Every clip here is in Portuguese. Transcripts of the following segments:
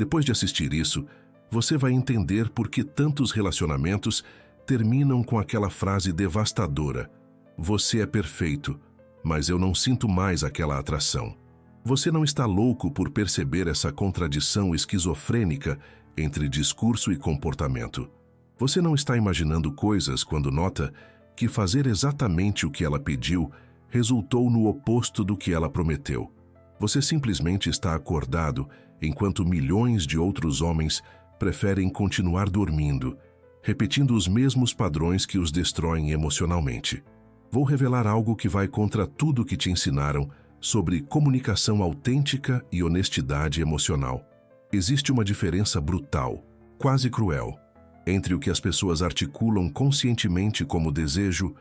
Depois de assistir isso, você vai entender por que tantos relacionamentos terminam com aquela frase devastadora: "Você é perfeito, mas eu não sinto mais aquela atração." Você não está louco por perceber essa contradição esquizofrênica entre discurso e comportamento. Você não está imaginando coisas quando nota que fazer exatamente o que ela pediu resultou no oposto do que ela prometeu. Você simplesmente está acordado enquanto milhões de outros homens preferem continuar dormindo, repetindo os mesmos padrões que os destroem emocionalmente. Vou revelar algo que vai contra tudo que te ensinaram sobre comunicação autêntica e honestidade emocional. Existe uma diferença brutal, quase cruel, entre o que as pessoas articulam conscientemente como desejo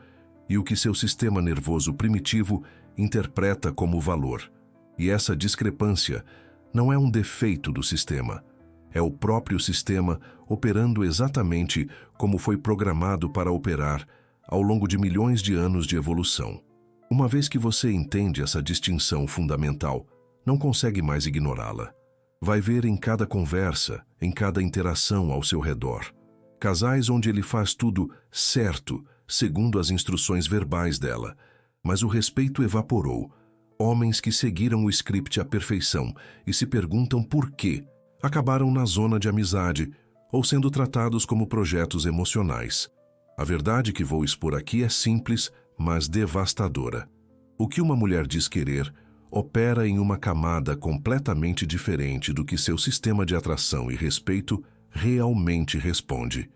e o que seu sistema nervoso primitivo interpreta como valor. E essa discrepância não é um defeito do sistema. É o próprio sistema operando exatamente como foi programado para operar ao longo de milhões de anos de evolução. Uma vez que você entende essa distinção fundamental, não consegue mais ignorá-la. Vai ver em cada conversa, em cada interação ao seu redor. Casais onde ele faz tudo certo, segundo as instruções verbais dela, mas o respeito evaporou. Homens que seguiram o script à perfeição e se perguntam por quê, acabaram na zona de amizade ou sendo tratados como projetos emocionais. A verdade que vou expor aqui é simples, mas devastadora. O que uma mulher diz querer opera em uma camada completamente diferente do que seu sistema de atração e respeito realmente responde.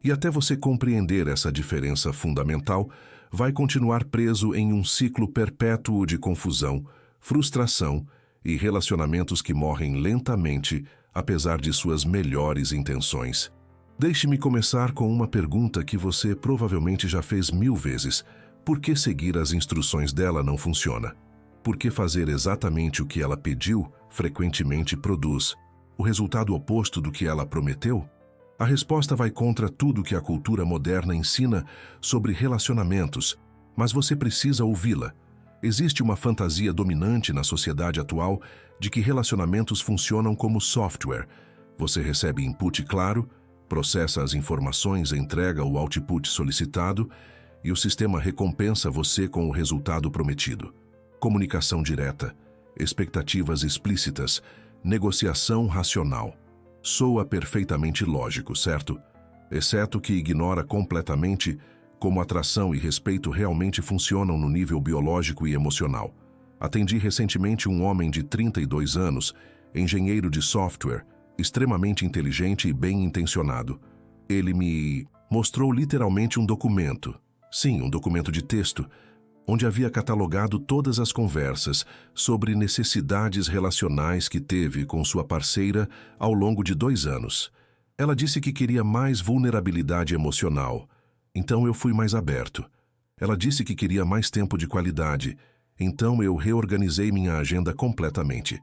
E até você compreender essa diferença fundamental, vai continuar preso em um ciclo perpétuo de confusão, frustração e relacionamentos que morrem lentamente, apesar de suas melhores intenções. Deixe-me começar com uma pergunta que você provavelmente já fez 1000 vezes. Por que seguir as instruções dela não funciona? Por que fazer exatamente o que ela pediu frequentemente produz o resultado oposto do que ela prometeu? A resposta vai contra tudo que a cultura moderna ensina sobre relacionamentos, mas você precisa ouvi-la. Existe uma fantasia dominante na sociedade atual de que relacionamentos funcionam como software. Você recebe input claro, processa as informações, entrega o output solicitado e o sistema recompensa você com o resultado prometido. Comunicação direta, expectativas explícitas, negociação racional. Soa perfeitamente lógico, certo? Exceto que ignora completamente como atração e respeito realmente funcionam no nível biológico e emocional. Atendi recentemente um homem de 32 anos, engenheiro de software, extremamente inteligente e bem-intencionado. Ele me mostrou literalmente um documento. Sim, um documento de texto, onde havia catalogado todas as conversas sobre necessidades relacionais que teve com sua parceira ao longo de 2 anos. Ela disse que queria mais vulnerabilidade emocional, então eu fui mais aberto. Ela disse que queria mais tempo de qualidade, então eu reorganizei minha agenda completamente.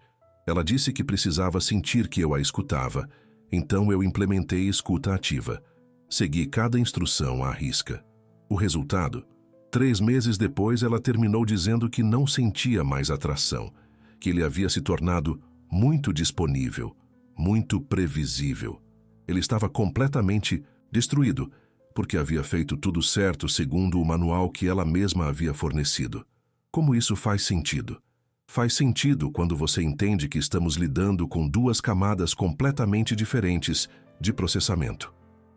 Ela disse que precisava sentir que eu a escutava, então eu implementei escuta ativa. Segui cada instrução à risca. O resultado? 3 meses depois, ela terminou dizendo que não sentia mais atração, que ele havia se tornado muito disponível, muito previsível. Ele estava completamente destruído, porque havia feito tudo certo segundo o manual que ela mesma havia fornecido. Como isso faz sentido? Faz sentido quando você entende que estamos lidando com 2 camadas completamente diferentes de processamento.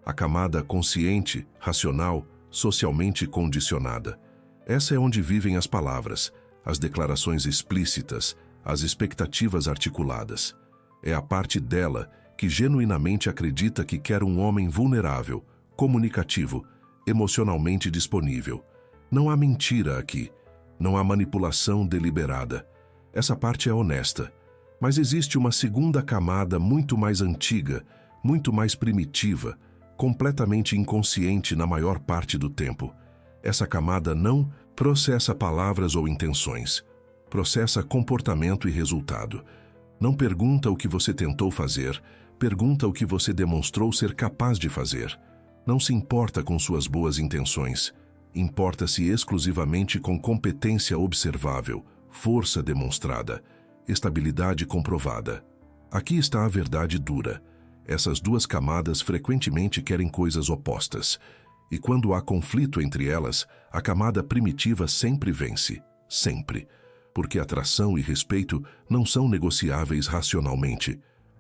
A camada consciente, racional, socialmente condicionada. Essa é onde vivem as palavras, as declarações explícitas, as expectativas articuladas. É a parte dela que genuinamente acredita que quer um homem vulnerável, comunicativo, emocionalmente disponível. Não há mentira aqui, não há manipulação deliberada. Essa parte é honesta. Mas existe uma segunda camada muito mais antiga, muito mais primitiva, completamente inconsciente na maior parte do tempo. Essa camada não processa palavras ou intenções, processa comportamento e resultado. Não pergunta o que você tentou fazer, pergunta o que você demonstrou ser capaz de fazer. Não se importa com suas boas intenções, importa-se exclusivamente com competência observável, força demonstrada, estabilidade comprovada. Aqui está a verdade dura. Essas duas camadas frequentemente querem coisas opostas. E quando há conflito entre elas, a camada primitiva sempre vence. Sempre. Porque atração e respeito não são negociáveis racionalmente.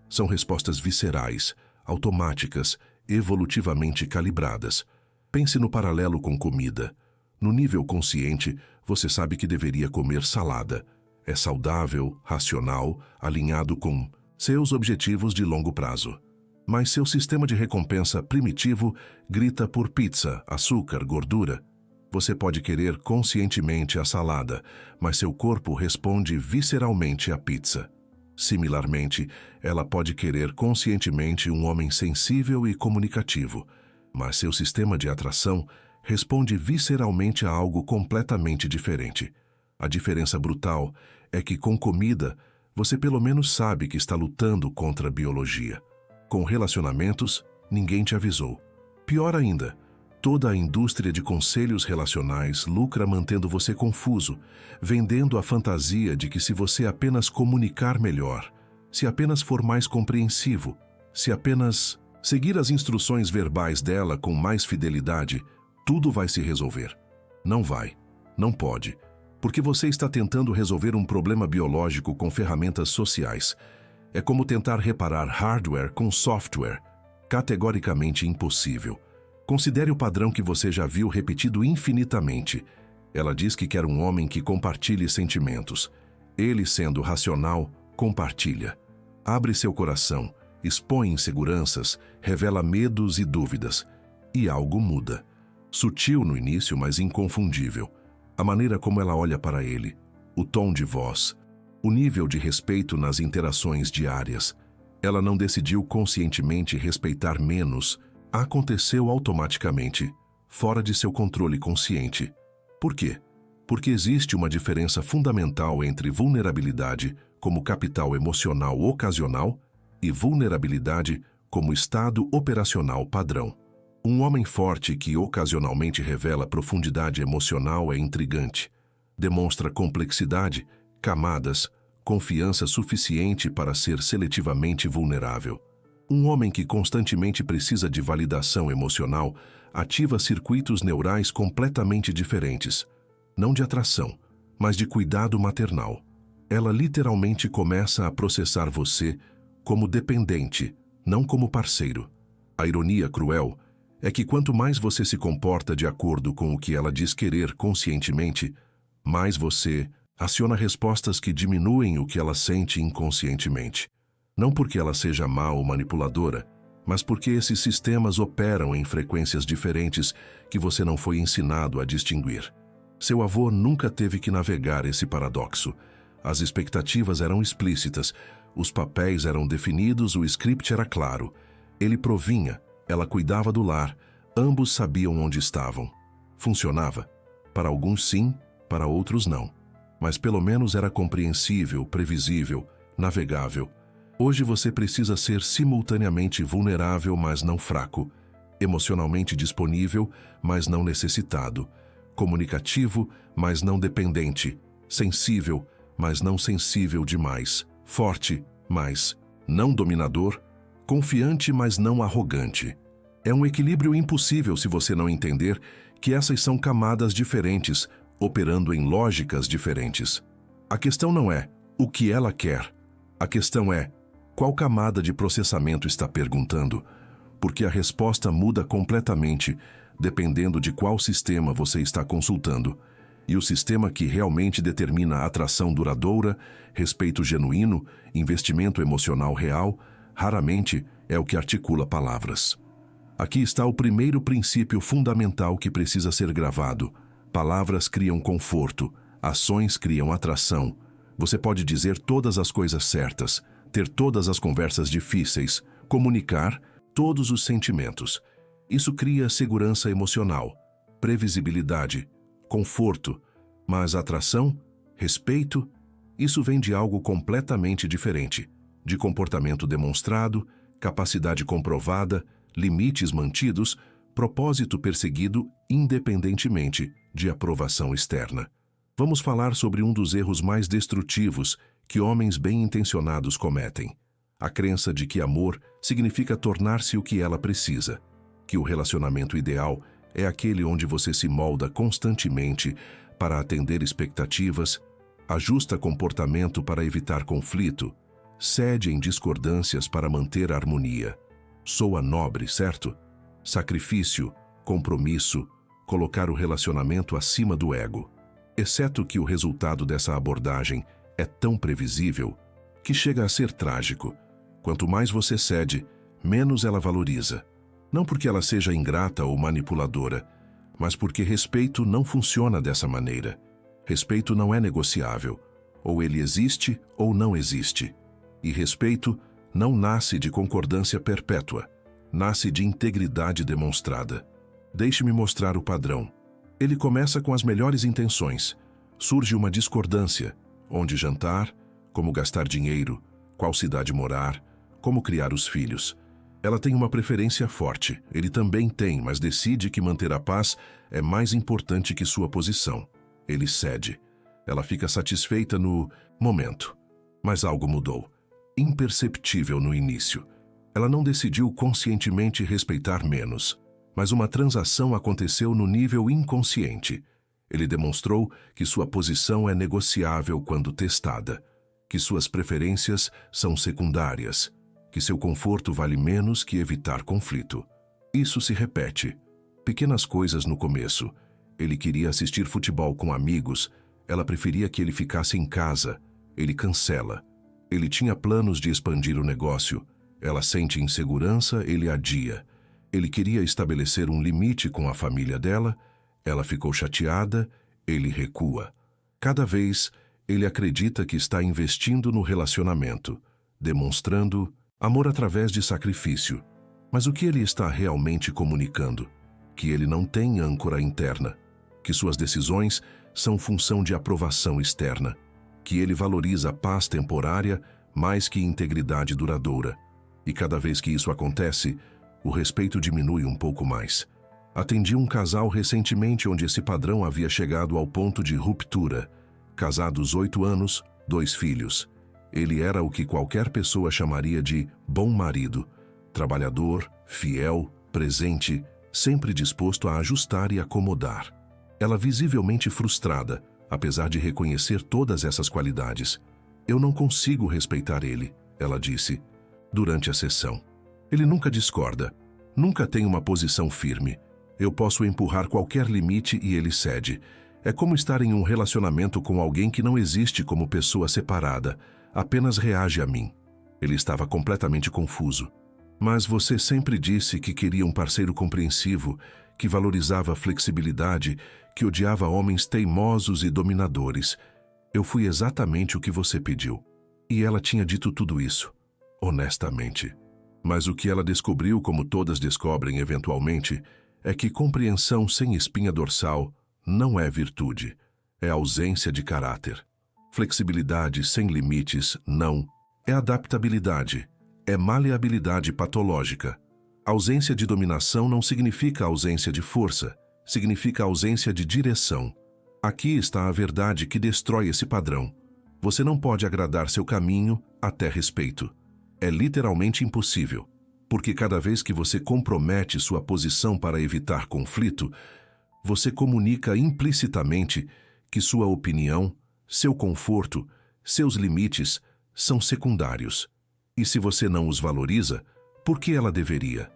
São respostas viscerais, automáticas, evolutivamente calibradas. Pense no paralelo com comida. No nível consciente, você sabe que deveria comer salada. É saudável, racional, alinhado com seus objetivos de longo prazo. Mas seu sistema de recompensa primitivo grita por pizza, açúcar, gordura. Você pode querer conscientemente a salada, mas seu corpo responde visceralmente à pizza. Similarmente, ela pode querer conscientemente um homem sensível e comunicativo, mas seu sistema de atração responde visceralmente a algo completamente diferente. A diferença brutal é que com comida, você pelo menos sabe que está lutando contra a biologia. Com relacionamentos, ninguém te avisou. Pior ainda, toda a indústria de conselhos relacionais lucra mantendo você confuso, vendendo a fantasia de que se você apenas comunicar melhor, se apenas for mais compreensivo, se apenas seguir as instruções verbais dela com mais fidelidade, tudo vai se resolver. Não vai, não pode, porque você está tentando resolver um problema biológico com ferramentas sociais. É como tentar reparar hardware com software, categoricamente impossível. Considere o padrão que você já viu repetido infinitamente. Ela diz que quer um homem que compartilhe sentimentos. Ele, sendo racional, compartilha. Abre seu coração, expõe inseguranças, revela medos e dúvidas. E algo muda. Sutil no início, mas inconfundível. A maneira como ela olha para ele, o tom de voz, o nível de respeito nas interações diárias. Ela não decidiu conscientemente respeitar menos. Aconteceu automaticamente, fora de seu controle consciente. Por quê? Porque existe uma diferença fundamental entre vulnerabilidade como capital emocional ocasional e vulnerabilidade como estado operacional padrão. Um homem forte que ocasionalmente revela profundidade emocional é intrigante. Demonstra complexidade, camadas, confiança suficiente para ser seletivamente vulnerável. Um homem que constantemente precisa de validação emocional ativa circuitos neurais completamente diferentes, não de atração, mas de cuidado maternal. Ela literalmente começa a processar você como dependente, não como parceiro. A ironia cruel é que quanto mais você se comporta de acordo com o que ela diz querer conscientemente, mais você aciona respostas que diminuem o que ela sente inconscientemente. Não porque ela seja má ou manipuladora, mas porque esses sistemas operam em frequências diferentes que você não foi ensinado a distinguir. Seu avô nunca teve que navegar esse paradoxo. As expectativas eram explícitas, os papéis eram definidos, o script era claro. Ele provinha, ela cuidava do lar, ambos sabiam onde estavam. Funcionava? Para alguns sim, para outros não. Mas pelo menos era compreensível, previsível, navegável. Hoje você precisa ser simultaneamente vulnerável, mas não fraco, emocionalmente disponível, mas não necessitado, comunicativo, mas não dependente, sensível, mas não sensível demais, forte, mas não dominador, confiante, mas não arrogante. É um equilíbrio impossível se você não entender que essas são camadas diferentes, operando em lógicas diferentes. A questão não é o que ela quer, a questão é qual camada de processamento está perguntando, porque a resposta muda completamente dependendo de qual sistema você está consultando. E o sistema que realmente determina a atração duradoura, respeito genuíno, investimento emocional real, raramente é o que articula palavras. Aqui está o primeiro princípio fundamental que precisa ser gravado. Palavras criam conforto, ações criam atração. Você pode dizer todas as coisas certas, ter todas as conversas difíceis, comunicar todos os sentimentos. Isso cria segurança emocional, previsibilidade, conforto, mas atração, respeito, isso vem de algo completamente diferente, de comportamento demonstrado, capacidade comprovada, limites mantidos, propósito perseguido independentemente de aprovação externa. Vamos falar sobre um dos erros mais destrutivos que homens bem-intencionados cometem: A crença de que amor significa tornar-se o que ela precisa, que o relacionamento ideal é aquele onde você se molda constantemente para atender expectativas, ajusta comportamento para evitar conflito, cede em discordâncias para manter a harmonia. Soa nobre, certo? Sacrifício, compromisso, colocar o relacionamento acima do ego. Exceto que o resultado dessa abordagem é tão previsível que chega a ser trágico. Quanto mais você cede, menos ela valoriza. Não porque ela seja ingrata ou manipuladora, mas porque respeito não funciona dessa maneira. Respeito não é negociável. Ou ele existe ou não existe. E respeito não nasce de concordância perpétua. Nasce de integridade demonstrada. Deixe-me mostrar o padrão. Ele começa com as melhores intenções. Surge uma discordância. Onde jantar, como gastar dinheiro, qual cidade morar, como criar os filhos. Ela tem uma preferência forte. Ele também tem, mas decide que manter a paz é mais importante que sua posição. Ele cede. Ela fica satisfeita no momento. Mas algo mudou. Imperceptível no início. Ela não decidiu conscientemente respeitar menos. Mas uma transação aconteceu no nível inconsciente. Ele demonstrou que sua posição é negociável quando testada, que suas preferências são secundárias, que seu conforto vale menos que evitar conflito. Isso se repete. Pequenas coisas no começo. Ele queria assistir futebol com amigos, ela preferia que ele ficasse em casa. Ele cancela. Ele tinha planos de expandir o negócio. Ela sente insegurança, ele adia. Ele queria estabelecer um limite com a família dela, ela ficou chateada, ele recua. Cada vez, ele acredita que está investindo no relacionamento, demonstrando amor através de sacrifício. Mas o que ele está realmente comunicando? Que ele não tem âncora interna, que suas decisões são função de aprovação externa, que ele valoriza a paz temporária mais que integridade duradoura. E cada vez que isso acontece, o respeito diminui um pouco mais. Atendi um casal recentemente onde esse padrão havia chegado ao ponto de ruptura. Casados 8 anos, 2 filhos. Ele era o que qualquer pessoa chamaria de bom marido. Trabalhador, fiel, presente, sempre disposto a ajustar e acomodar. Ela visivelmente frustrada, apesar de reconhecer todas essas qualidades. Eu não consigo respeitar ele, ela disse, durante a sessão. Ele nunca discorda, nunca tem uma posição firme. Eu posso empurrar qualquer limite e ele cede. É como estar em um relacionamento com alguém que não existe como pessoa separada, apenas reage a mim. Ele estava completamente confuso. Mas você sempre disse que queria um parceiro compreensivo, que valorizava a flexibilidade, que odiava homens teimosos e dominadores. Eu fui exatamente o que você pediu. E ela tinha dito tudo isso, honestamente. Mas o que ela descobriu, como todas descobrem eventualmente, é que compreensão sem espinha dorsal não é virtude, é ausência de caráter. Flexibilidade sem limites não é adaptabilidade, é maleabilidade patológica. Ausência de dominação não significa ausência de força, significa ausência de direção. Aqui está a verdade que destrói esse padrão. Você não pode agradar seu caminho até respeito. É literalmente impossível, porque cada vez que você compromete sua posição para evitar conflito, você comunica implicitamente que sua opinião, seu conforto, seus limites são secundários. E se você não os valoriza, por que ela deveria?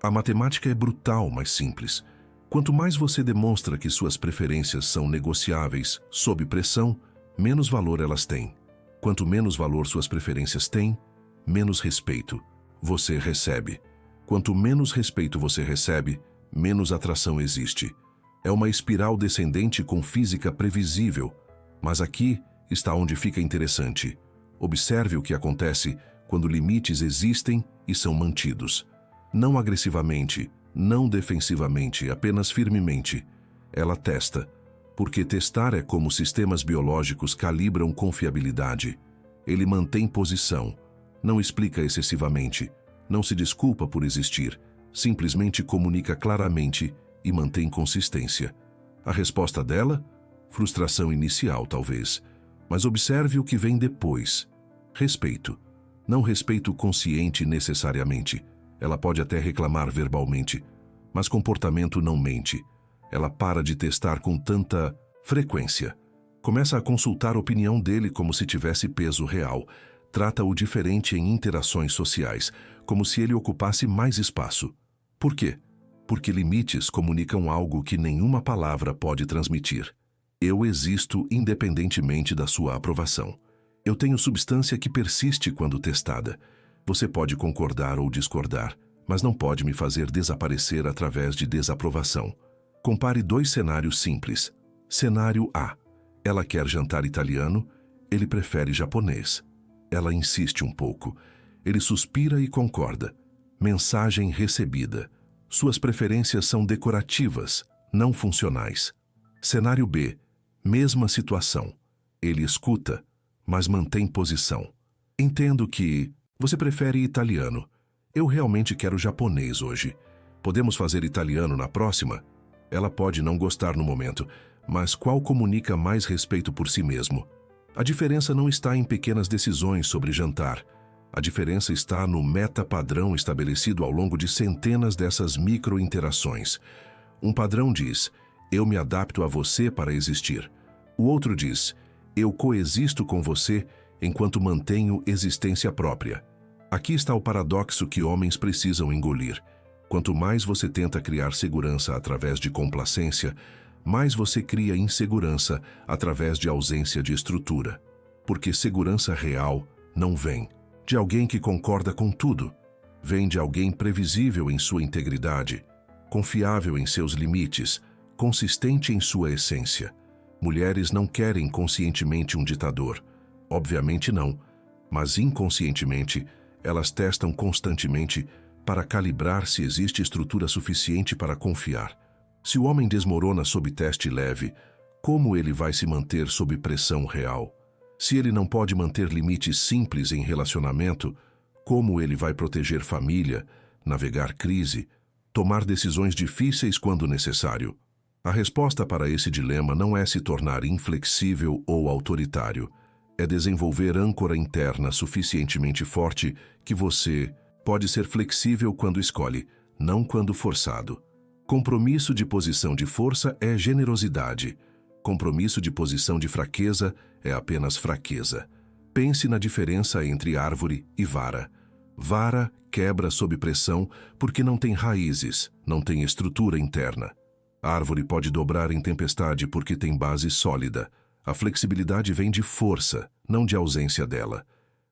A matemática é brutal, mas simples. Quanto mais você demonstra que suas preferências são negociáveis sob pressão, menos valor elas têm. Quanto menos valor suas preferências têm, menos respeito você recebe. Quanto menos respeito você recebe, menos atração existe. É uma espiral descendente com física previsível. Mas aqui está onde fica interessante. Observe o que acontece quando limites existem e são mantidos. Não agressivamente, não defensivamente, apenas firmemente. Ela testa, porque testar é como sistemas biológicos calibram confiabilidade. Ele mantém posição, não explica excessivamente, não se desculpa por existir, simplesmente comunica claramente e mantém consistência. A resposta dela? Frustração inicial, talvez. Mas observe o que vem depois. Respeito. Não respeito consciente necessariamente. Ela pode até reclamar verbalmente, mas comportamento não mente. Ela para de testar com tanta frequência. Começa a consultar a opinião dele como se tivesse peso real. Trata-o diferente em interações sociais, como se ele ocupasse mais espaço. Por quê? Porque limites comunicam algo que nenhuma palavra pode transmitir. Eu existo independentemente da sua aprovação. Eu tenho substância que persiste quando testada. Você pode concordar ou discordar, mas não pode me fazer desaparecer através de desaprovação. Compare dois cenários simples. Cenário A. Ela quer jantar italiano, ele prefere japonês. Ela insiste um pouco. Ele suspira e concorda. Mensagem recebida. Suas preferências são decorativas, não funcionais. Cenário B. Mesma situação. Ele escuta, mas mantém posição. Entendo que você prefere italiano. Eu realmente quero japonês hoje. Podemos fazer italiano na próxima? Ela pode não gostar no momento, mas qual comunica mais respeito por si mesmo? A diferença não está em pequenas decisões sobre jantar. A diferença está no meta-padrão estabelecido ao longo de centenas dessas micro-interações. Um padrão diz, eu me adapto a você para existir. O outro diz, eu coexisto com você enquanto mantenho existência própria. Aqui está o paradoxo que homens precisam engolir. Quanto mais você tenta criar segurança através de complacência, mais você cria insegurança através de ausência de estrutura. Porque segurança real não vem de alguém que concorda com tudo. Vem de alguém previsível em sua integridade, confiável em seus limites, consistente em sua essência. Mulheres não querem conscientemente um ditador. Obviamente não, mas inconscientemente elas testam constantemente para calibrar se existe estrutura suficiente para confiar. Se o homem desmorona sob teste leve, como ele vai se manter sob pressão real? Se ele não pode manter limites simples em relacionamento, como ele vai proteger família, navegar crise, tomar decisões difíceis quando necessário? A resposta para esse dilema não é se tornar inflexível ou autoritário. É desenvolver âncora interna suficientemente forte que você pode ser flexível quando escolhe, não quando forçado. Compromisso de posição de força é generosidade. Compromisso de posição de fraqueza é apenas fraqueza. Pense na diferença entre árvore e vara. Vara quebra sob pressão porque não tem raízes, não tem estrutura interna. Árvore pode dobrar em tempestade porque tem base sólida. A flexibilidade vem de força, não de ausência dela.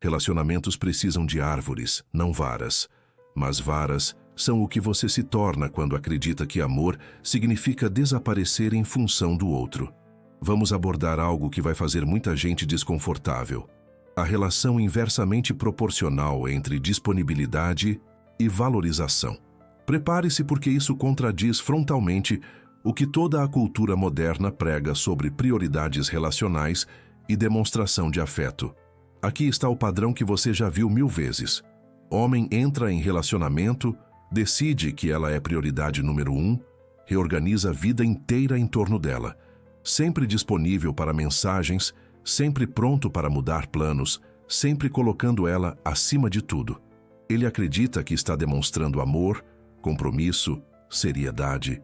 Relacionamentos precisam de árvores, não varas. Mas varas são o que você se torna quando acredita que amor significa desaparecer em função do outro. Vamos abordar algo que vai fazer muita gente desconfortável. A relação inversamente proporcional entre disponibilidade e valorização. Prepare-se porque isso contradiz frontalmente o que toda a cultura moderna prega sobre prioridades relacionais e demonstração de afeto. Aqui está o padrão que você já viu 1000 vezes. Homem entra em relacionamento, decide que ela é prioridade número 1, reorganiza a vida inteira em torno dela. Sempre disponível para mensagens, sempre pronto para mudar planos, sempre colocando ela acima de tudo. Ele acredita que está demonstrando amor, compromisso, seriedade.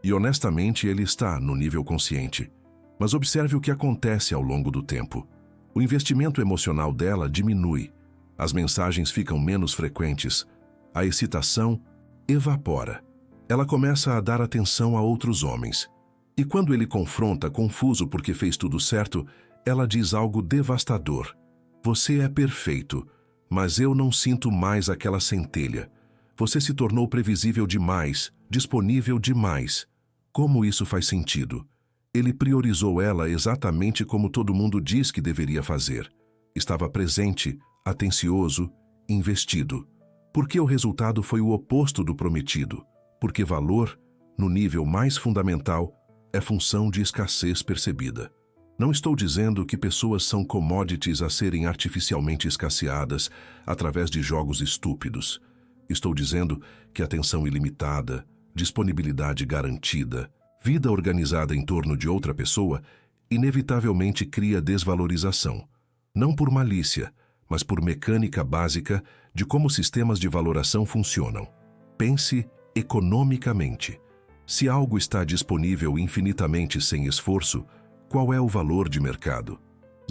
E honestamente ele está no nível consciente. Mas observe o que acontece ao longo do tempo. O investimento emocional dela diminui. As mensagens ficam menos frequentes. A excitação evapora. Ela começa a dar atenção a outros homens. E quando ele confronta, confuso porque fez tudo certo, ela diz algo devastador. Você é perfeito, mas eu não sinto mais aquela centelha. Você se tornou previsível demais, disponível demais. Como isso faz sentido? Ele priorizou ela exatamente como todo mundo diz que deveria fazer. Estava presente, atencioso, investido. Porque o resultado foi o oposto do prometido. Porque valor, no nível mais fundamental, é função de escassez percebida. Não estou dizendo que pessoas são commodities a serem artificialmente escasseadas através de jogos estúpidos. Estou dizendo que atenção ilimitada, disponibilidade garantida, vida organizada em torno de outra pessoa, inevitavelmente cria desvalorização. Não por malícia, mas por mecânica básica de como sistemas de valoração funcionam. Pense economicamente. Se algo está disponível infinitamente sem esforço, qual é o valor de mercado?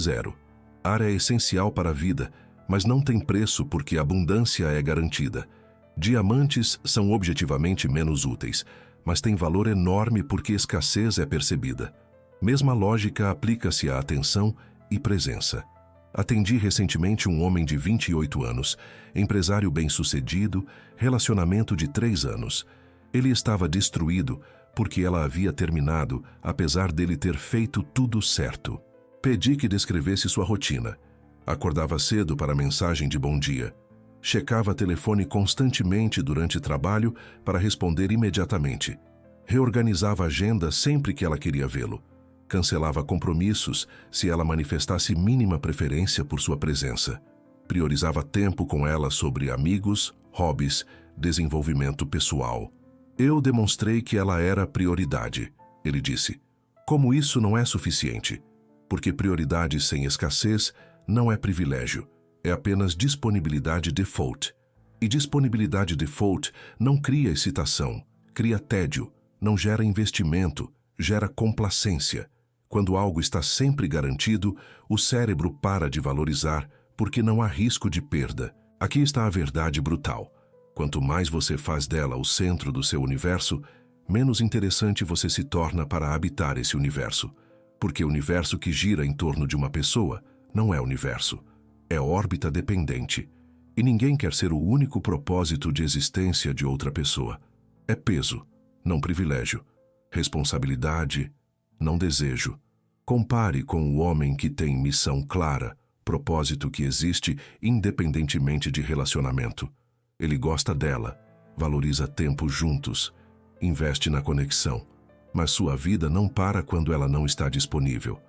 Zero. Ar é essencial para a vida, mas não tem preço porque a abundância é garantida. Diamantes são objetivamente menos úteis, mas têm valor enorme porque escassez é percebida. Mesma lógica aplica-se à atenção e presença. Atendi recentemente um homem de 28 anos, empresário bem-sucedido, relacionamento de 3 anos. Ele estava destruído porque ela havia terminado, apesar dele ter feito tudo certo. Pedi que descrevesse sua rotina. Acordava cedo para a mensagem de bom dia. Checava telefone constantemente durante trabalho para responder imediatamente. Reorganizava a agenda sempre que ela queria vê-lo. Cancelava compromissos se ela manifestasse mínima preferência por sua presença. Priorizava tempo com ela sobre amigos, hobbies, desenvolvimento pessoal. Eu demonstrei que ela era prioridade, ele disse. Como isso não é suficiente? Porque prioridade sem escassez não é privilégio, é apenas disponibilidade default. E disponibilidade default não cria excitação, cria tédio, não gera investimento, gera complacência. Quando algo está sempre garantido, o cérebro para de valorizar porque não há risco de perda. Aqui está a verdade brutal. Quanto mais você faz dela o centro do seu universo, menos interessante você se torna para habitar esse universo. Porque o universo que gira em torno de uma pessoa não é universo, é órbita dependente. E ninguém quer ser o único propósito de existência de outra pessoa. É peso, não privilégio. Responsabilidade, não desejo. Compare com o homem que tem missão clara, propósito que existe independentemente de relacionamento. Ele gosta dela, valoriza tempo juntos, investe na conexão. Mas sua vida não para quando ela não está disponível.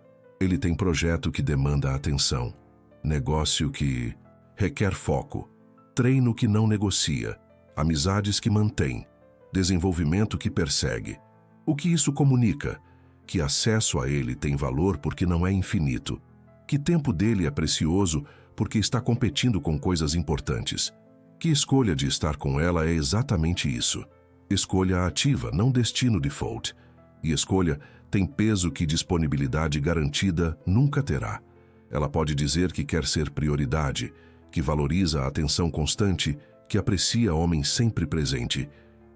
Ele tem projeto que demanda atenção, negócio que requer foco, treino que não negocia, amizades que mantém, desenvolvimento que persegue. O que isso comunica? Que acesso a ele tem valor porque não é infinito, que tempo dele é precioso porque está competindo com coisas importantes, que escolha de estar com ela é exatamente isso. Escolha ativa, não destino default. E escolha tem peso que disponibilidade garantida nunca terá. Ela pode dizer que quer ser prioridade, que valoriza a atenção constante, que aprecia homem sempre presente,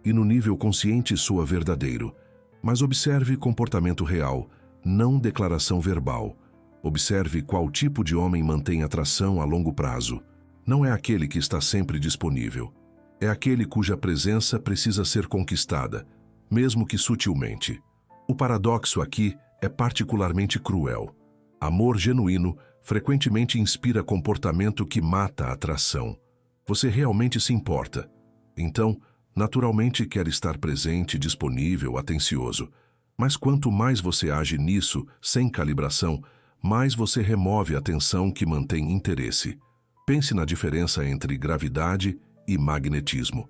e no nível consciente soa verdadeiro. Mas observe comportamento real, não declaração verbal. Observe qual tipo de homem mantém atração a longo prazo. Não é aquele que está sempre disponível. É aquele cuja presença precisa ser conquistada, mesmo que sutilmente. O paradoxo aqui é particularmente cruel. Amor genuíno frequentemente inspira comportamento que mata a atração. Você realmente se importa. Então, naturalmente quer estar presente, disponível, atencioso. Mas quanto mais você age nisso, sem calibração, mais você remove a atenção que mantém interesse. Pense na diferença entre gravidade e magnetismo.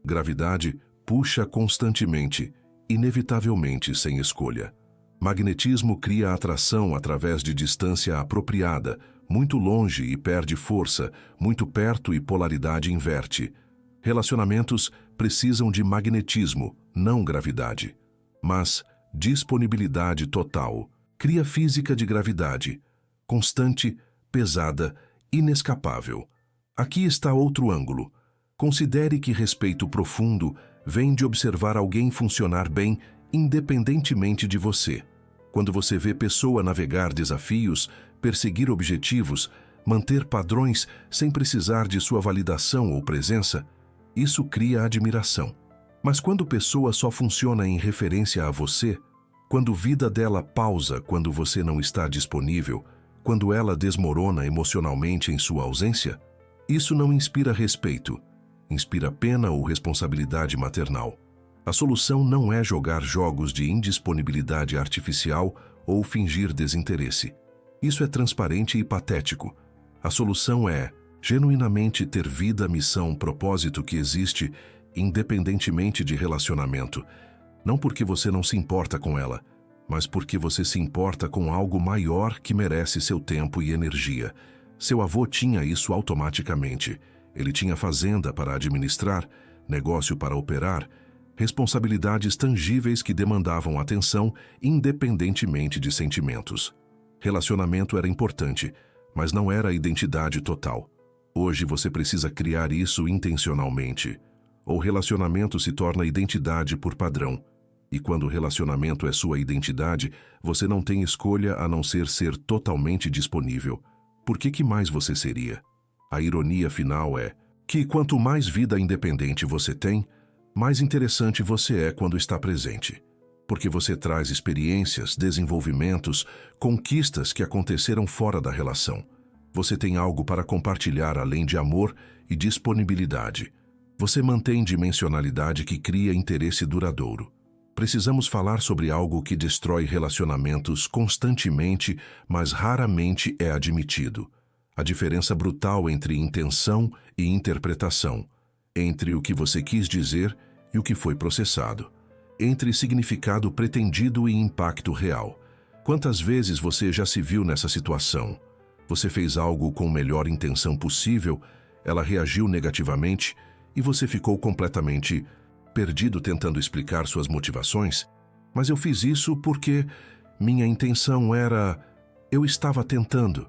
Gravidade puxa constantemente, inevitavelmente sem escolha. Magnetismo cria atração através de distância apropriada, muito longe e perde força, muito perto e polaridade inverte. Relacionamentos precisam de magnetismo, não gravidade. Mas disponibilidade total cria física de gravidade, constante, pesada, inescapável. Aqui está outro ângulo. Considere que respeito profundo vem de observar alguém funcionar bem independentemente de você. Quando você vê pessoa navegar desafios, perseguir objetivos, manter padrões sem precisar de sua validação ou presença, isso cria admiração. Mas quando pessoa só funciona em referência a você, quando vida dela pausa quando você não está disponível, quando ela desmorona emocionalmente em sua ausência, isso não inspira respeito, inspira pena ou responsabilidade maternal. A solução não é jogar jogos de indisponibilidade artificial ou fingir desinteresse. Isso é transparente e patético. A solução é, genuinamente ter vida, missão, propósito que existe independentemente de relacionamento. Não porque você não se importa com ela, mas porque você se importa com algo maior que merece seu tempo e energia. Seu avô tinha isso automaticamente. Ele tinha fazenda para administrar, negócio para operar, responsabilidades tangíveis que demandavam atenção independentemente de sentimentos. Relacionamento era importante, mas não era a identidade total. Hoje você precisa criar isso intencionalmente. O relacionamento se torna identidade por padrão. E quando o relacionamento é sua identidade, você não tem escolha a não ser totalmente disponível. Por que mais você seria? A ironia final é que quanto mais vida independente você tem, mais interessante você é quando está presente. Porque você traz experiências, desenvolvimentos, conquistas que aconteceram fora da relação. Você tem algo para compartilhar além de amor e disponibilidade. Você mantém dimensionalidade que cria interesse duradouro. Precisamos falar sobre algo que destrói relacionamentos constantemente, mas raramente é admitido. A diferença brutal entre intenção e interpretação, entre o que você quis dizer e o que foi processado, entre significado pretendido e impacto real. Quantas vezes você já se viu nessa situação? Você fez algo com a melhor intenção possível, ela reagiu negativamente e você ficou completamente perdido tentando explicar suas motivações? Mas eu fiz isso porque minha intenção era... Eu estava tentando.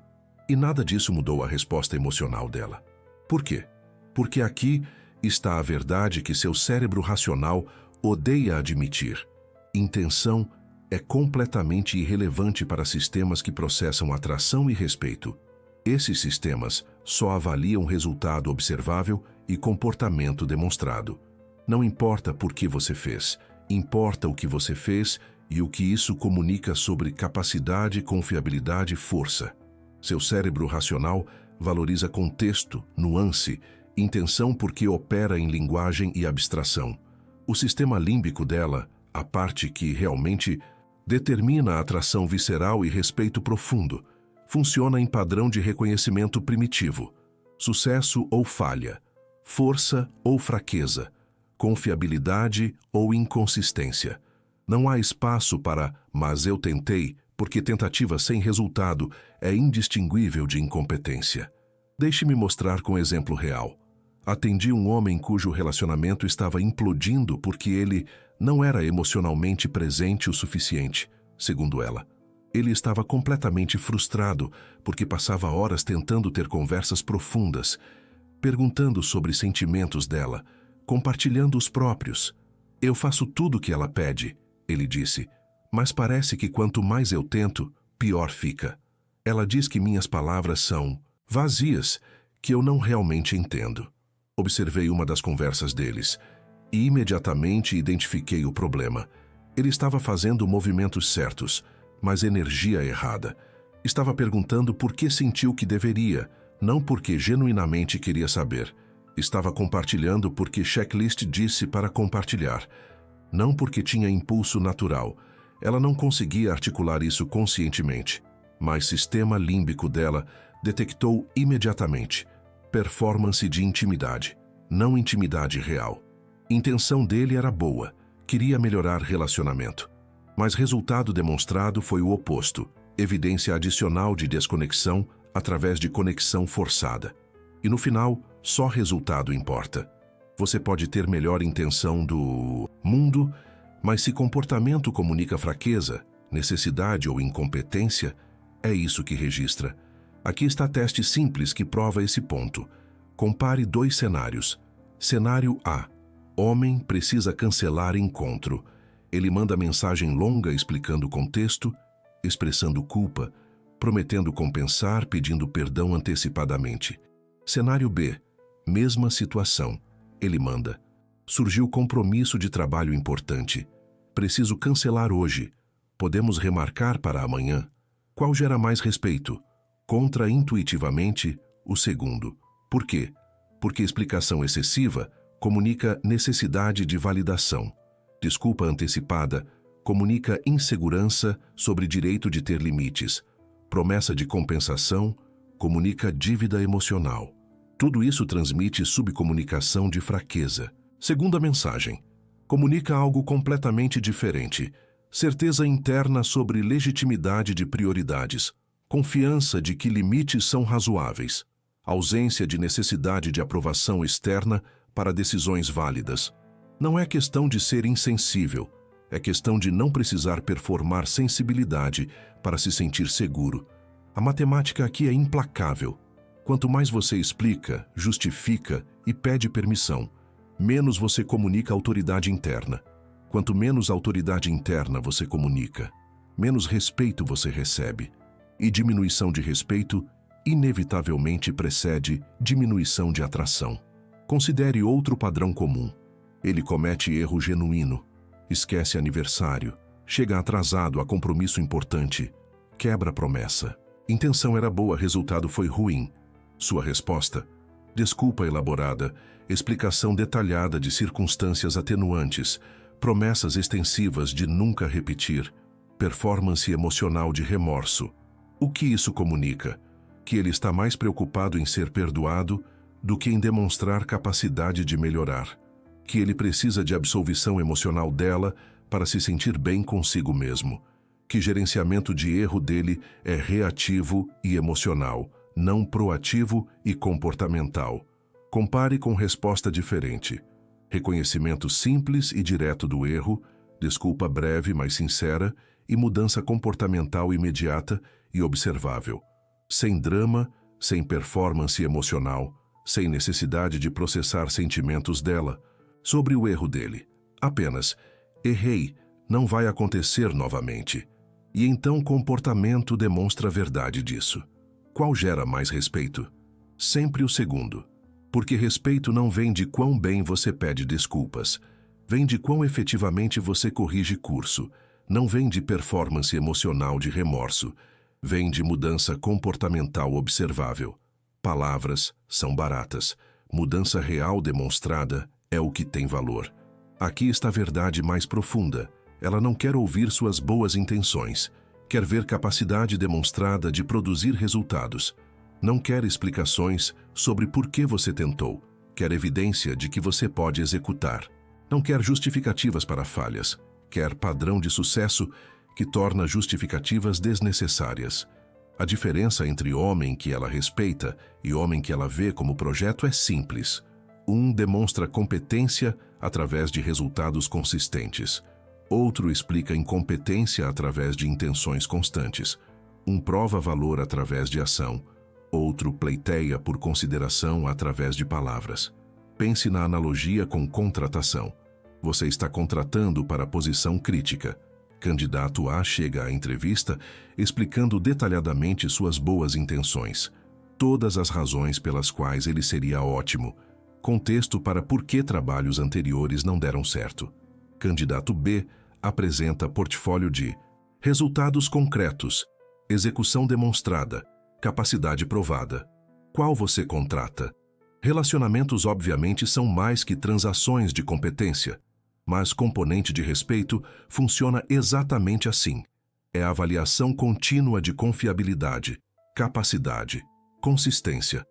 E nada disso mudou a resposta emocional dela. Por quê? Porque aqui está a verdade que seu cérebro racional odeia admitir. Intenção é completamente irrelevante para sistemas que processam atração e respeito. Esses sistemas só avaliam resultado observável e comportamento demonstrado. Não importa por que você fez, importa o que você fez e o que isso comunica sobre capacidade, confiabilidade e força. Seu cérebro racional valoriza contexto, nuance, intenção porque opera em linguagem e abstração. O sistema límbico dela, a parte que realmente determina a atração visceral e respeito profundo, funciona em padrão de reconhecimento primitivo. Sucesso ou falha, força ou fraqueza, confiabilidade ou inconsistência. Não há espaço para "mas eu tentei", porque tentativa sem resultado é indistinguível de incompetência. Deixe-me mostrar com exemplo real. Atendi um homem cujo relacionamento estava implodindo porque ele não era emocionalmente presente o suficiente, segundo ela. Ele estava completamente frustrado porque passava horas tentando ter conversas profundas, perguntando sobre sentimentos dela, compartilhando os próprios. "Eu faço tudo o que ela pede", ele disse, "mas parece que quanto mais eu tento, pior fica. Ela diz que minhas palavras são vazias, que eu não realmente entendo." Observei uma das conversas deles e imediatamente identifiquei o problema. Ele estava fazendo movimentos certos, mas energia errada. Estava perguntando por que sentiu que deveria, não porque genuinamente queria saber. Estava compartilhando porque checklist disse para compartilhar, não porque tinha impulso natural. Ela não conseguia articular isso conscientemente, mas o sistema límbico dela detectou imediatamente. Performance de intimidade, não intimidade real. Intenção dele era boa, queria melhorar relacionamento. Mas resultado demonstrado foi o oposto, evidência adicional de desconexão através de conexão forçada. E no final, só resultado importa. Você pode ter melhor intenção do mundo, mas se comportamento comunica fraqueza, necessidade ou incompetência, é isso que registra. Aqui está teste simples que prova esse ponto. Compare 2 cenários. Cenário A. Homem precisa cancelar encontro. Ele manda mensagem longa explicando o contexto, expressando culpa, prometendo compensar, pedindo perdão antecipadamente. Cenário B. Mesma situação. Ele manda: "Surgiu compromisso de trabalho importante. Preciso cancelar hoje. Podemos remarcar para amanhã?" Qual gera mais respeito? Contra-intuitivamente, o segundo. Por quê? Porque explicação excessiva comunica necessidade de validação. Desculpa antecipada comunica insegurança sobre direito de ter limites. Promessa de compensação comunica dívida emocional. Tudo isso transmite subcomunicação de fraqueza. Segunda mensagem. Comunica algo completamente diferente. Certeza interna sobre legitimidade de prioridades. Confiança de que limites são razoáveis. Ausência de necessidade de aprovação externa para decisões válidas. Não é questão de ser insensível, é questão de não precisar performar sensibilidade para se sentir seguro. A matemática aqui é implacável. Quanto mais você explica, justifica e pede permissão, menos você comunica autoridade interna. Quanto menos autoridade interna você comunica, menos respeito você recebe. E diminuição de respeito inevitavelmente precede diminuição de atração. Considere outro padrão comum. Ele comete erro genuíno, esquece aniversário, chega atrasado a compromisso importante, quebra promessa. Intenção era boa, resultado foi ruim. Sua resposta? Desculpa elaborada, explicação detalhada de circunstâncias atenuantes, promessas extensivas de nunca repetir, performance emocional de remorso. O que isso comunica? Que ele está mais preocupado em ser perdoado do que em demonstrar capacidade de melhorar. Que ele precisa de absolvição emocional dela para se sentir bem consigo mesmo. Que gerenciamento de erro dele é reativo e emocional, não proativo e comportamental. Compare com resposta diferente. Reconhecimento simples e direto do erro, desculpa breve mas sincera e mudança comportamental imediata e observável. Sem drama, sem performance emocional, sem necessidade de processar sentimentos dela. Sobre o erro dele. Apenas, errei, não vai acontecer novamente. E então comportamento demonstra a verdade disso. Qual gera mais respeito? Sempre o segundo. Porque respeito não vem de quão bem você pede desculpas. Vem de quão efetivamente você corrige curso. Não vem de performance emocional de remorso. Vem de mudança comportamental observável. Palavras são baratas. Mudança real demonstrada é o que tem valor. Aqui está a verdade mais profunda. Ela não quer ouvir suas boas intenções. Quer ver capacidade demonstrada de produzir resultados. Não quer explicações sobre por que você tentou. Quer evidência de que você pode executar. Não quer justificativas para falhas. Quer padrão de sucesso que torna justificativas desnecessárias. A diferença entre homem que ela respeita e homem que ela vê como projeto é simples. Um demonstra competência através de resultados consistentes. Outro explica incompetência através de intenções constantes. Um prova valor através de ação. Outro pleiteia por consideração através de palavras. Pense na analogia com contratação. Você está contratando para a posição crítica. Candidato A chega à entrevista explicando detalhadamente suas boas intenções. Todas as razões pelas quais ele seria ótimo. Contexto para por que trabalhos anteriores não deram certo. Candidato B apresenta portfólio de resultados concretos, execução demonstrada, capacidade provada. Qual você contrata? Relacionamentos obviamente são mais que transações de competência, mas componente de respeito funciona exatamente assim. É a avaliação contínua de confiabilidade, capacidade, consistência.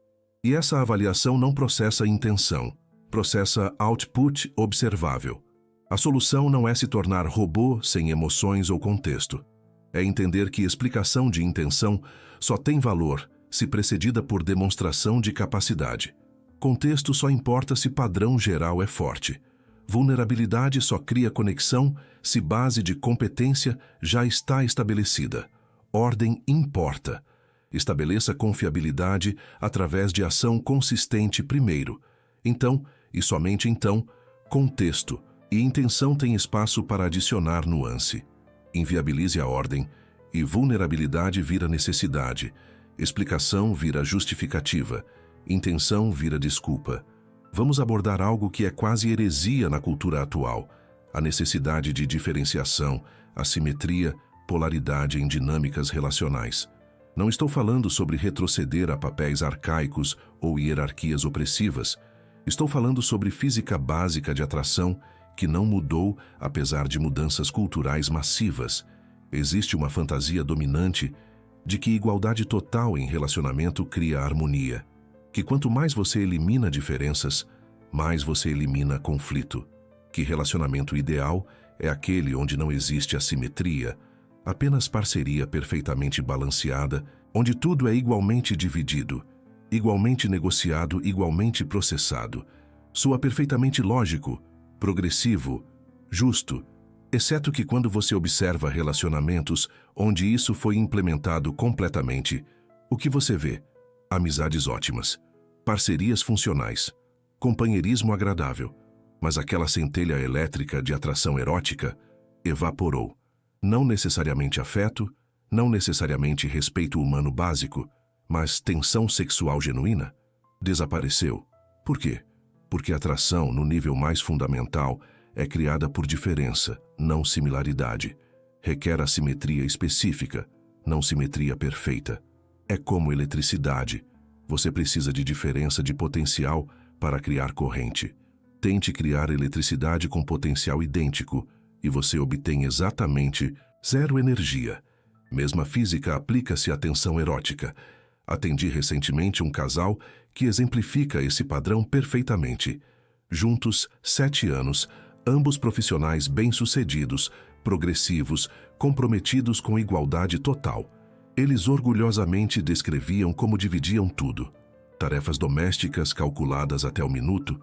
E essa avaliação não processa intenção, processa output observável. A solução não é se tornar robô sem emoções ou contexto. É entender que explicação de intenção só tem valor se precedida por demonstração de capacidade. Contexto só importa se padrão geral é forte. Vulnerabilidade só cria conexão se base de competência já está estabelecida. Ordem importa. Estabeleça confiabilidade através de ação consistente primeiro. Então, e somente então, contexto e intenção têm espaço para adicionar nuance. Inviabilize a ordem e vulnerabilidade vira necessidade. Explicação vira justificativa. Intenção vira desculpa. Vamos abordar algo que é quase heresia na cultura atual: a necessidade de diferenciação, assimetria, polaridade em dinâmicas relacionais. Não estou falando sobre retroceder a papéis arcaicos ou hierarquias opressivas. Estou falando sobre física básica de atração que não mudou apesar de mudanças culturais massivas. Existe uma fantasia dominante de que igualdade total em relacionamento cria harmonia. Que quanto mais você elimina diferenças, mais você elimina conflito. Que relacionamento ideal é aquele onde não existe assimetria, Apenas parceria perfeitamente balanceada, onde tudo é igualmente dividido, igualmente negociado, igualmente processado. Soa perfeitamente lógico, progressivo, justo, exceto que quando você observa relacionamentos onde isso foi implementado completamente, o que você vê? Amizades ótimas, parcerias funcionais, companheirismo agradável, mas aquela centelha elétrica de atração erótica evaporou. Não necessariamente afeto, não necessariamente respeito humano básico, mas tensão sexual genuína, desapareceu. Por quê? Porque a atração, no nível mais fundamental, é criada por diferença, não similaridade. Requer assimetria específica, não simetria perfeita. É como eletricidade. Você precisa de diferença de potencial para criar corrente. Tente criar eletricidade com potencial idêntico e você obtém exatamente zero energia. Mesma física aplica-se à tensão erótica. Atendi recentemente um casal que exemplifica esse padrão perfeitamente. Juntos, 7 anos, ambos profissionais bem-sucedidos, progressivos, comprometidos com igualdade total. Eles orgulhosamente descreviam como dividiam tudo. Tarefas domésticas calculadas até o minuto,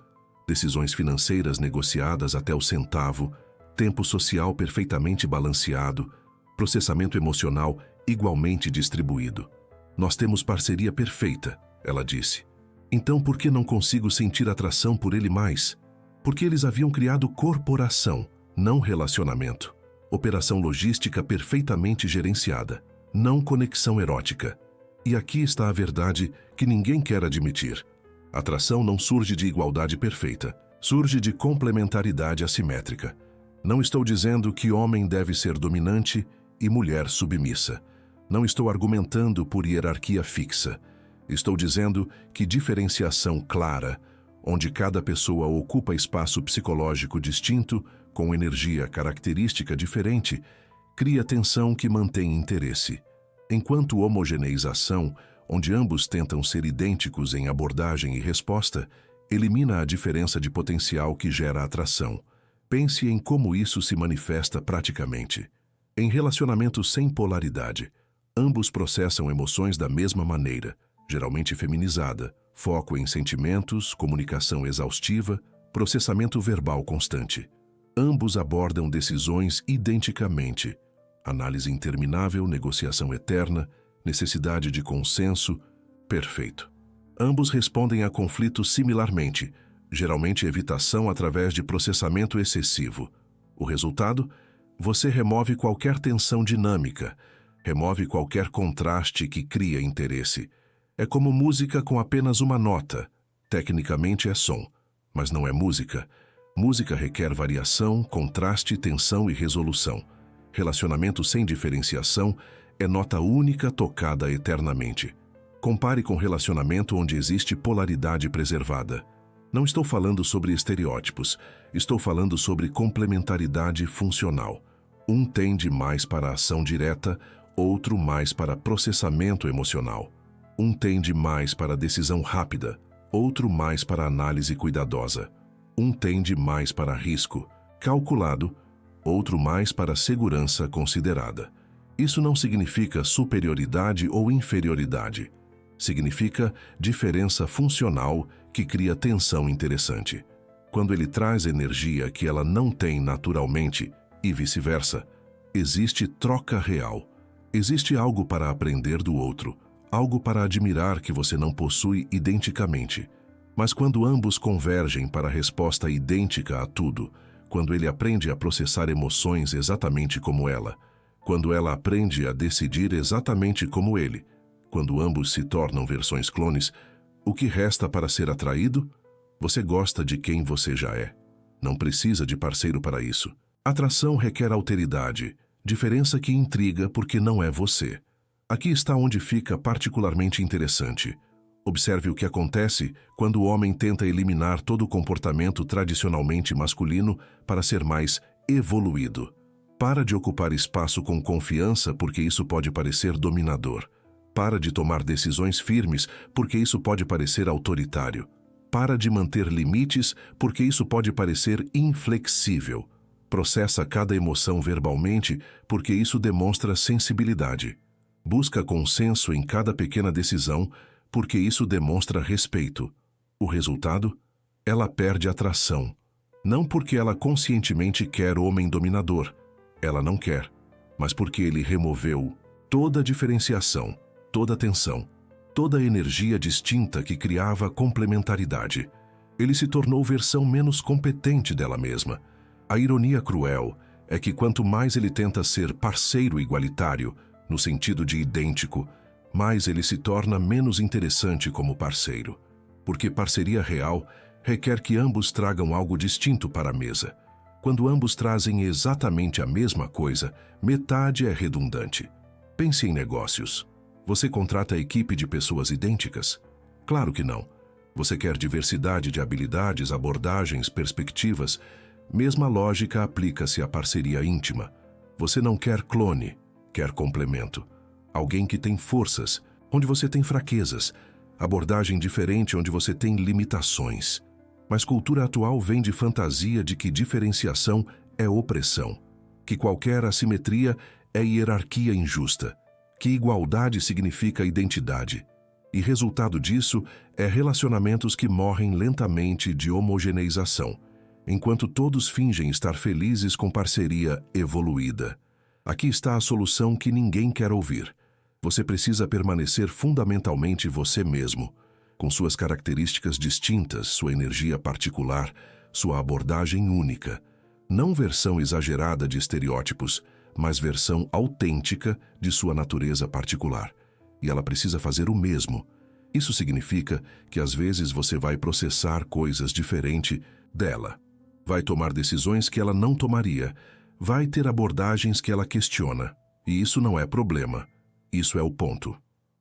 decisões financeiras negociadas até o centavo, tempo social perfeitamente balanceado, processamento emocional igualmente distribuído. Nós temos parceria perfeita, ela disse. Então por que não consigo sentir atração por ele mais? Porque eles haviam criado corporação, não relacionamento. Operação logística perfeitamente gerenciada, não conexão erótica. E aqui está a verdade que ninguém quer admitir. Atração não surge de igualdade perfeita, surge de complementaridade assimétrica. Não estou dizendo que homem deve ser dominante e mulher submissa. Não estou argumentando por hierarquia fixa. Estou dizendo que diferenciação clara, onde cada pessoa ocupa espaço psicológico distinto, com energia característica diferente, cria tensão que mantém interesse. Enquanto homogeneização, onde ambos tentam ser idênticos em abordagem e resposta, elimina a diferença de potencial que gera atração. Pense em como isso se manifesta praticamente. Em relacionamentos sem polaridade, ambos processam emoções da mesma maneira, geralmente feminizada, foco em sentimentos, comunicação exaustiva, processamento verbal constante. Ambos abordam decisões identicamente, análise interminável, negociação eterna, necessidade de consenso, perfeito. Ambos respondem a conflitos similarmente, geralmente evitação através de processamento excessivo. O resultado? Você remove qualquer tensão dinâmica, remove qualquer contraste que cria interesse. É como música com apenas uma nota. Tecnicamente é som, mas não é música. Música requer variação, contraste, tensão e resolução. Relacionamento sem diferenciação é nota única tocada eternamente. Compare com relacionamento onde existe polaridade preservada. Não estou falando sobre estereótipos, estou falando sobre complementaridade funcional. Um tende mais para a ação direta, outro mais para processamento emocional. Um tende mais para a decisão rápida, outro mais para a análise cuidadosa. Um tende mais para risco calculado, outro mais para segurança considerada. Isso não significa superioridade ou inferioridade. Significa diferença funcional que cria tensão interessante. Quando ele traz energia que ela não tem naturalmente e vice-versa, existe troca real. Existe algo para aprender do outro, algo para admirar que você não possui identicamente. Mas quando ambos convergem para a resposta idêntica a tudo, quando ele aprende a processar emoções exatamente como ela, quando ela aprende a decidir exatamente como ele, quando ambos se tornam versões clones, o que resta para ser atraído? Você gosta de quem você já é. Não precisa de parceiro para isso. Atração requer alteridade, diferença que intriga porque não é você. Aqui está onde fica particularmente interessante. Observe o que acontece quando o homem tenta eliminar todo o comportamento tradicionalmente masculino para ser mais evoluído. Para de ocupar espaço com confiança porque isso pode parecer dominador. Para de tomar decisões firmes porque isso pode parecer autoritário. Para de manter limites porque isso pode parecer inflexível. Processa cada emoção verbalmente porque isso demonstra sensibilidade. Busca consenso em cada pequena decisão porque isso demonstra respeito. O resultado? Ela perde atração. Não porque ela conscientemente quer homem dominador. Ela não quer. Mas porque ele removeu toda a diferenciação, toda a tensão, toda a energia distinta que criava complementaridade. Ele se tornou versão menos competente dela mesma. A ironia cruel é que quanto mais ele tenta ser parceiro igualitário, no sentido de idêntico, mais ele se torna menos interessante como parceiro. Porque parceria real requer que ambos tragam algo distinto para a mesa. Quando ambos trazem exatamente a mesma coisa, metade é redundante. Pense em negócios. Você contrata a equipe de pessoas idênticas? Claro que não. Você quer diversidade de habilidades, abordagens, perspectivas. Mesma lógica aplica-se à parceria íntima. Você não quer clone, quer complemento. Alguém que tem forças, onde você tem fraquezas. Abordagem diferente, onde você tem limitações. Mas cultura atual vem de fantasia de que diferenciação é opressão, que qualquer assimetria é hierarquia injusta, que igualdade significa identidade. E resultado disso é relacionamentos que morrem lentamente de homogeneização, enquanto todos fingem estar felizes com parceria evoluída. Aqui está a solução que ninguém quer ouvir. Você precisa permanecer fundamentalmente você mesmo, com suas características distintas, sua energia particular, sua abordagem única. Não versão exagerada de estereótipos, mas versão autêntica de sua natureza particular. E ela precisa fazer o mesmo. Isso significa que às vezes você vai processar coisas diferentes dela. Vai tomar decisões que ela não tomaria. Vai ter abordagens que ela questiona. E isso não é problema. Isso é o ponto.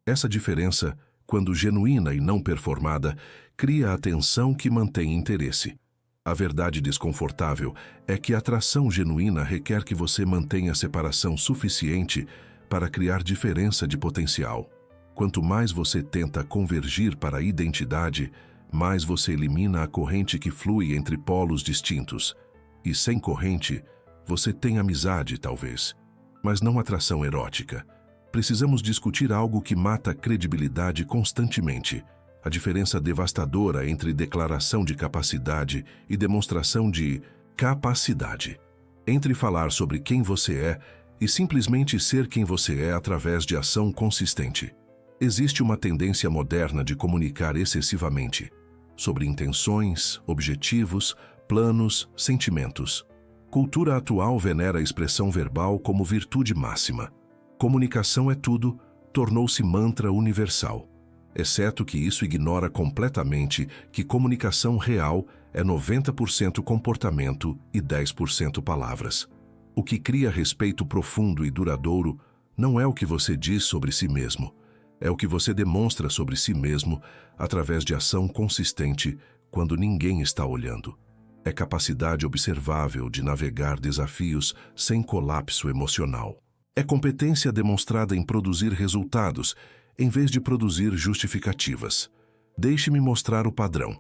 Essa diferença, quando genuína e não performada, cria a tensão que mantém interesse. A verdade desconfortável é que a atração genuína requer que você mantenha separação suficiente para criar diferença de potencial. Quanto mais você tenta convergir para a identidade, mais você elimina a corrente que flui entre polos distintos. E sem corrente, você tem amizade, talvez, mas não atração erótica. Precisamos discutir algo que mata a credibilidade constantemente: a diferença devastadora entre declaração de capacidade e demonstração de capacidade. Entre falar sobre quem você é e simplesmente ser quem você é através de ação consistente. Existe uma tendência moderna de comunicar excessivamente sobre intenções, objetivos, planos, sentimentos. Cultura atual venera a expressão verbal como virtude máxima. Comunicação é tudo tornou-se mantra universal, exceto que isso ignora completamente que comunicação real é 90% comportamento e 10% palavras. O que cria respeito profundo e duradouro não é o que você diz sobre si mesmo, é o que você demonstra sobre si mesmo através de ação consistente quando ninguém está olhando. É capacidade observável de navegar desafios sem colapso emocional. É competência demonstrada em produzir resultados, em vez de produzir justificativas. Deixe-me mostrar o padrão.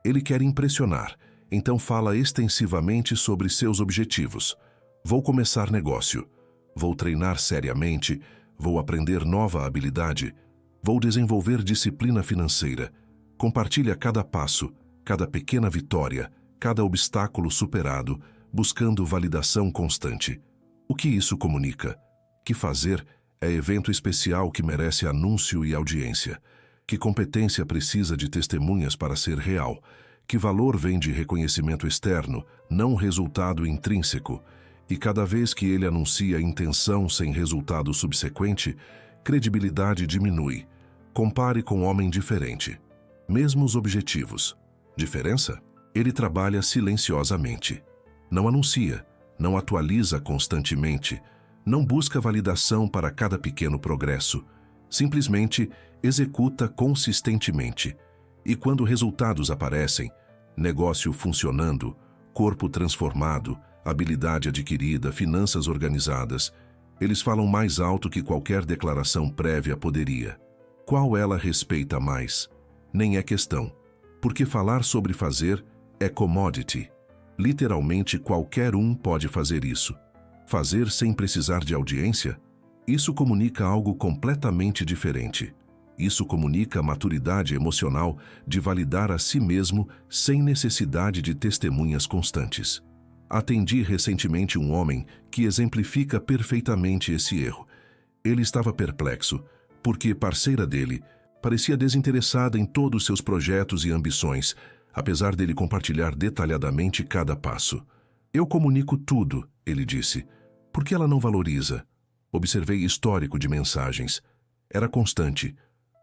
Ele quer impressionar, então fala extensivamente sobre seus objetivos. Vou começar negócio. Vou treinar seriamente. Vou aprender nova habilidade. Vou desenvolver disciplina financeira. Compartilha cada passo, cada pequena vitória, cada obstáculo superado, buscando validação constante. O que isso comunica? Que fazer é evento especial que merece anúncio e audiência. Que competência precisa de testemunhas para ser real. Que valor vem de reconhecimento externo, não resultado intrínseco. E cada vez que ele anuncia intenção sem resultado subsequente, credibilidade diminui. Compare com homem diferente. Mesmos objetivos. Diferença? Ele trabalha silenciosamente. Não anuncia, não atualiza constantemente, não busca validação para cada pequeno progresso. Simplesmente executa consistentemente. E quando resultados aparecem, negócio funcionando, corpo transformado, habilidade adquirida, finanças organizadas, eles falam mais alto que qualquer declaração prévia poderia. Qual ela respeita mais? Nem é questão, porque falar sobre fazer é commodity. Literalmente qualquer um pode fazer isso. Fazer sem precisar de audiência? Isso comunica algo completamente diferente. Isso comunica a maturidade emocional de validar a si mesmo sem necessidade de testemunhas constantes. Atendi recentemente um homem que exemplifica perfeitamente esse erro. Ele estava perplexo, porque parceira dele parecia desinteressada em todos seus projetos e ambições, apesar dele compartilhar detalhadamente cada passo. Eu comunico tudo, ele disse. Por que ela não valoriza? Observei histórico de mensagens. Era constante.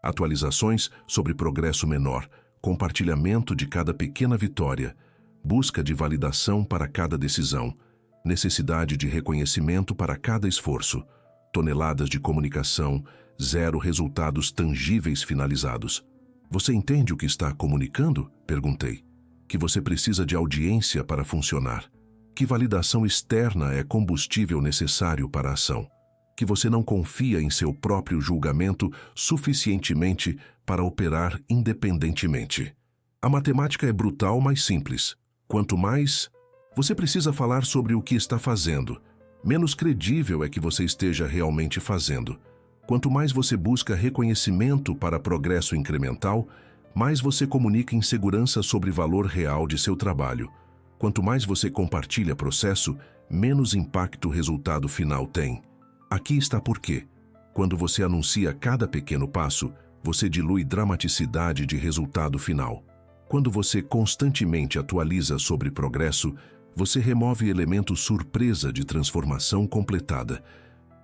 Atualizações sobre progresso menor, compartilhamento de cada pequena vitória, busca de validação para cada decisão, necessidade de reconhecimento para cada esforço, toneladas de comunicação, zero resultados tangíveis finalizados. Você entende o que está comunicando? Perguntei. Que você precisa de audiência para funcionar. Que validação externa é combustível necessário para a ação. Que você não confia em seu próprio julgamento suficientemente para operar independentemente. A matemática é brutal, mas simples. Quanto mais você precisa falar sobre o que está fazendo, menos credível é que você esteja realmente fazendo. Quanto mais você busca reconhecimento para progresso incremental, mais você comunica insegurança sobre valor real de seu trabalho. Quanto mais você compartilha processo, menos impacto o resultado final tem. Aqui está por quê. Quando você anuncia cada pequeno passo, você dilui dramaticidade de resultado final. Quando você constantemente atualiza sobre progresso, você remove elemento surpresa de transformação completada.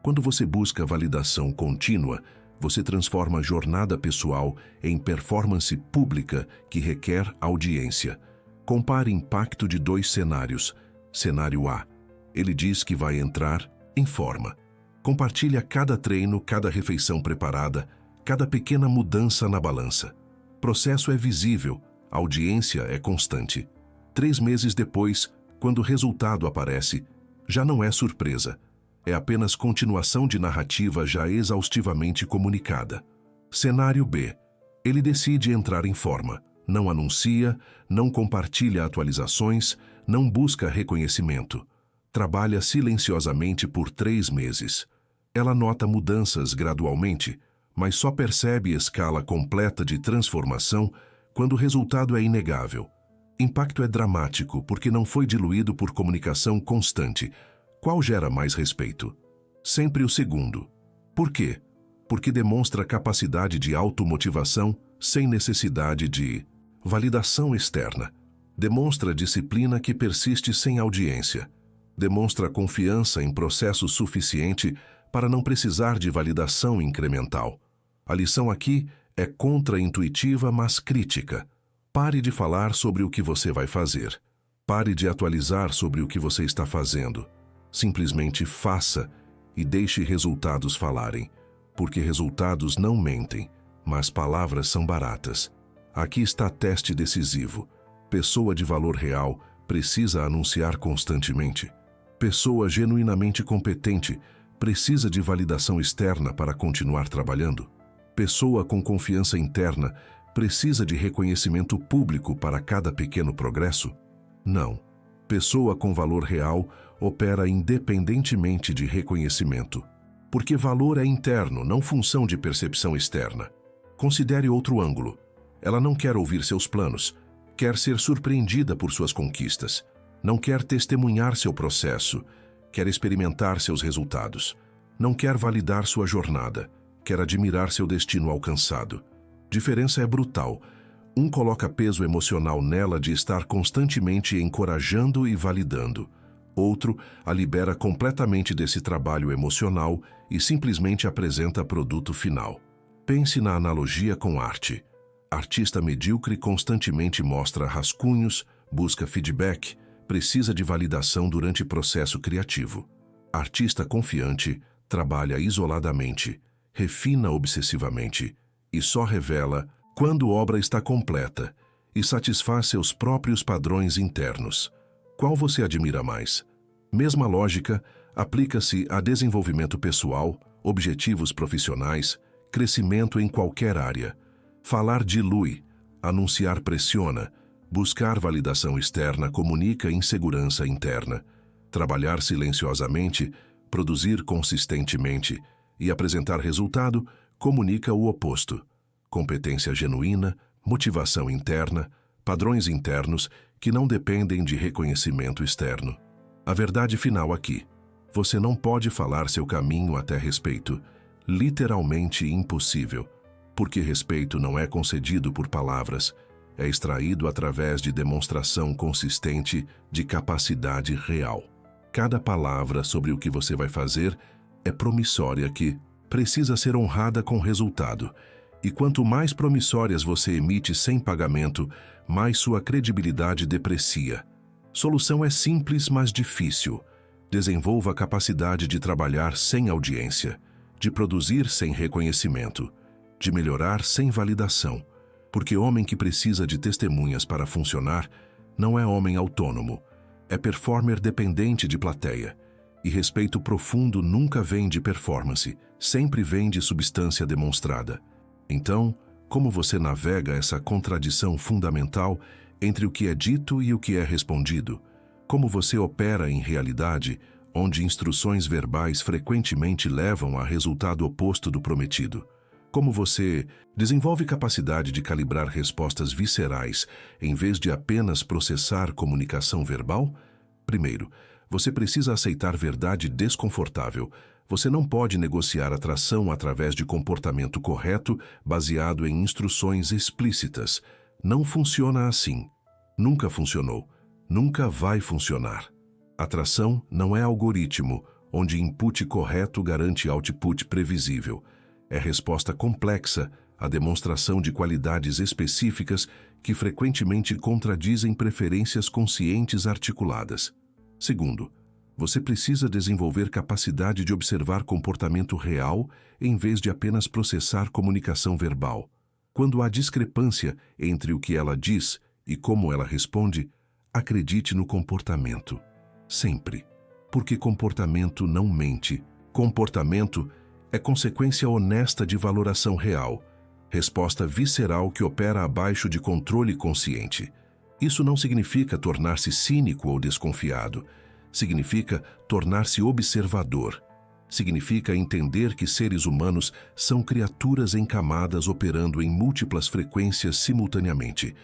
Quando você busca validação contínua, você transforma a jornada pessoal em performance pública que requer audiência. Compare impacto de 2 cenários. Cenário A. Ele diz que vai entrar em forma. Compartilha cada treino, cada refeição preparada, cada pequena mudança na balança. Processo é visível, audiência é constante. 3 meses depois, quando o resultado aparece, já não é surpresa. É apenas continuação de narrativa já exaustivamente comunicada. Cenário B. Ele decide entrar em forma. Não anuncia, não compartilha atualizações, não busca reconhecimento. Trabalha silenciosamente por 3 meses. Ela nota mudanças gradualmente, mas só percebe escala completa de transformação quando o resultado é inegável. Impacto é dramático porque não foi diluído por comunicação constante. Qual gera mais respeito? Sempre o segundo. Por quê? Porque demonstra capacidade de automotivação sem necessidade de validação externa. Demonstra disciplina que persiste sem audiência. Demonstra confiança em processo suficiente para não precisar de validação incremental. A lição aqui é contra-intuitiva, mas crítica. Pare de falar sobre o que você vai fazer. Pare de atualizar sobre o que você está fazendo. Simplesmente faça e deixe resultados falarem, porque resultados não mentem, mas palavras são baratas. Aqui está teste decisivo. Pessoa de valor real precisa anunciar constantemente. Pessoa genuinamente competente precisa de validação externa para continuar trabalhando. Pessoa com confiança interna precisa de reconhecimento público para cada pequeno progresso? Não. Pessoa com valor real opera independentemente de reconhecimento. Porque valor é interno, não função de percepção externa. Considere outro ângulo. Ela não quer ouvir seus planos, quer ser surpreendida por suas conquistas. Não quer testemunhar seu processo, quer experimentar seus resultados. Não quer validar sua jornada, quer admirar seu destino alcançado. Diferença é brutal. Um coloca peso emocional nela de estar constantemente encorajando e validando. Outro a libera completamente desse trabalho emocional e simplesmente apresenta produto final. Pense na analogia com arte. Artista medíocre constantemente mostra rascunhos, busca feedback, precisa de validação durante processo criativo. Artista confiante trabalha isoladamente, refina obsessivamente e só revela quando obra está completa e satisfaz seus próprios padrões internos. Qual você admira mais? Mesma lógica aplica-se a desenvolvimento pessoal, objetivos profissionais, crescimento em qualquer área. Falar dilui, anunciar pressiona, Buscar validação externa comunica insegurança interna. Trabalhar silenciosamente, produzir consistentemente e apresentar resultado comunica o oposto. Competência genuína, motivação interna, padrões internos que não dependem de reconhecimento externo. A verdade final aqui: você não pode falar seu caminho até respeito. Literalmente impossível, porque respeito não é concedido por palavras, é extraído através de demonstração consistente de capacidade real. Cada palavra sobre o que você vai fazer é promissória que precisa ser honrada com resultado. E quanto mais promissórias você emite sem pagamento, mais sua credibilidade deprecia. Solução é simples, mas difícil. Desenvolva a capacidade de trabalhar sem audiência, de produzir sem reconhecimento, de melhorar sem validação. Porque homem que precisa de testemunhas para funcionar não é homem autônomo, é performer dependente de plateia. E respeito profundo nunca vem de performance, sempre vem de substância demonstrada. Então, como você navega essa contradição fundamental entre o que é dito e o que é respondido? Como você opera em realidade, onde instruções verbais frequentemente levam a resultado oposto do prometido? Como você desenvolve capacidade de calibrar respostas viscerais em vez de apenas processar comunicação verbal? Primeiro, você precisa aceitar verdade desconfortável. Você não pode negociar atração através de comportamento correto baseado em instruções explícitas. Não funciona assim. Nunca funcionou. Nunca vai funcionar. Atração não é algoritmo, onde input correto garante output previsível. É resposta complexa, a demonstração de qualidades específicas que frequentemente contradizem preferências conscientes articuladas. Segundo, você precisa desenvolver capacidade de observar comportamento real em vez de apenas processar comunicação verbal. Quando há discrepância entre o que ela diz e como ela responde, acredite no comportamento. Sempre. Porque comportamento não mente. Comportamento é consequência honesta de valoração real, resposta visceral que opera abaixo de controle consciente. Isso não significa tornar-se cínico ou desconfiado. Significa tornar-se observador. Significa entender que seres humanos são criaturas em camadas operando em múltiplas frequências simultaneamente.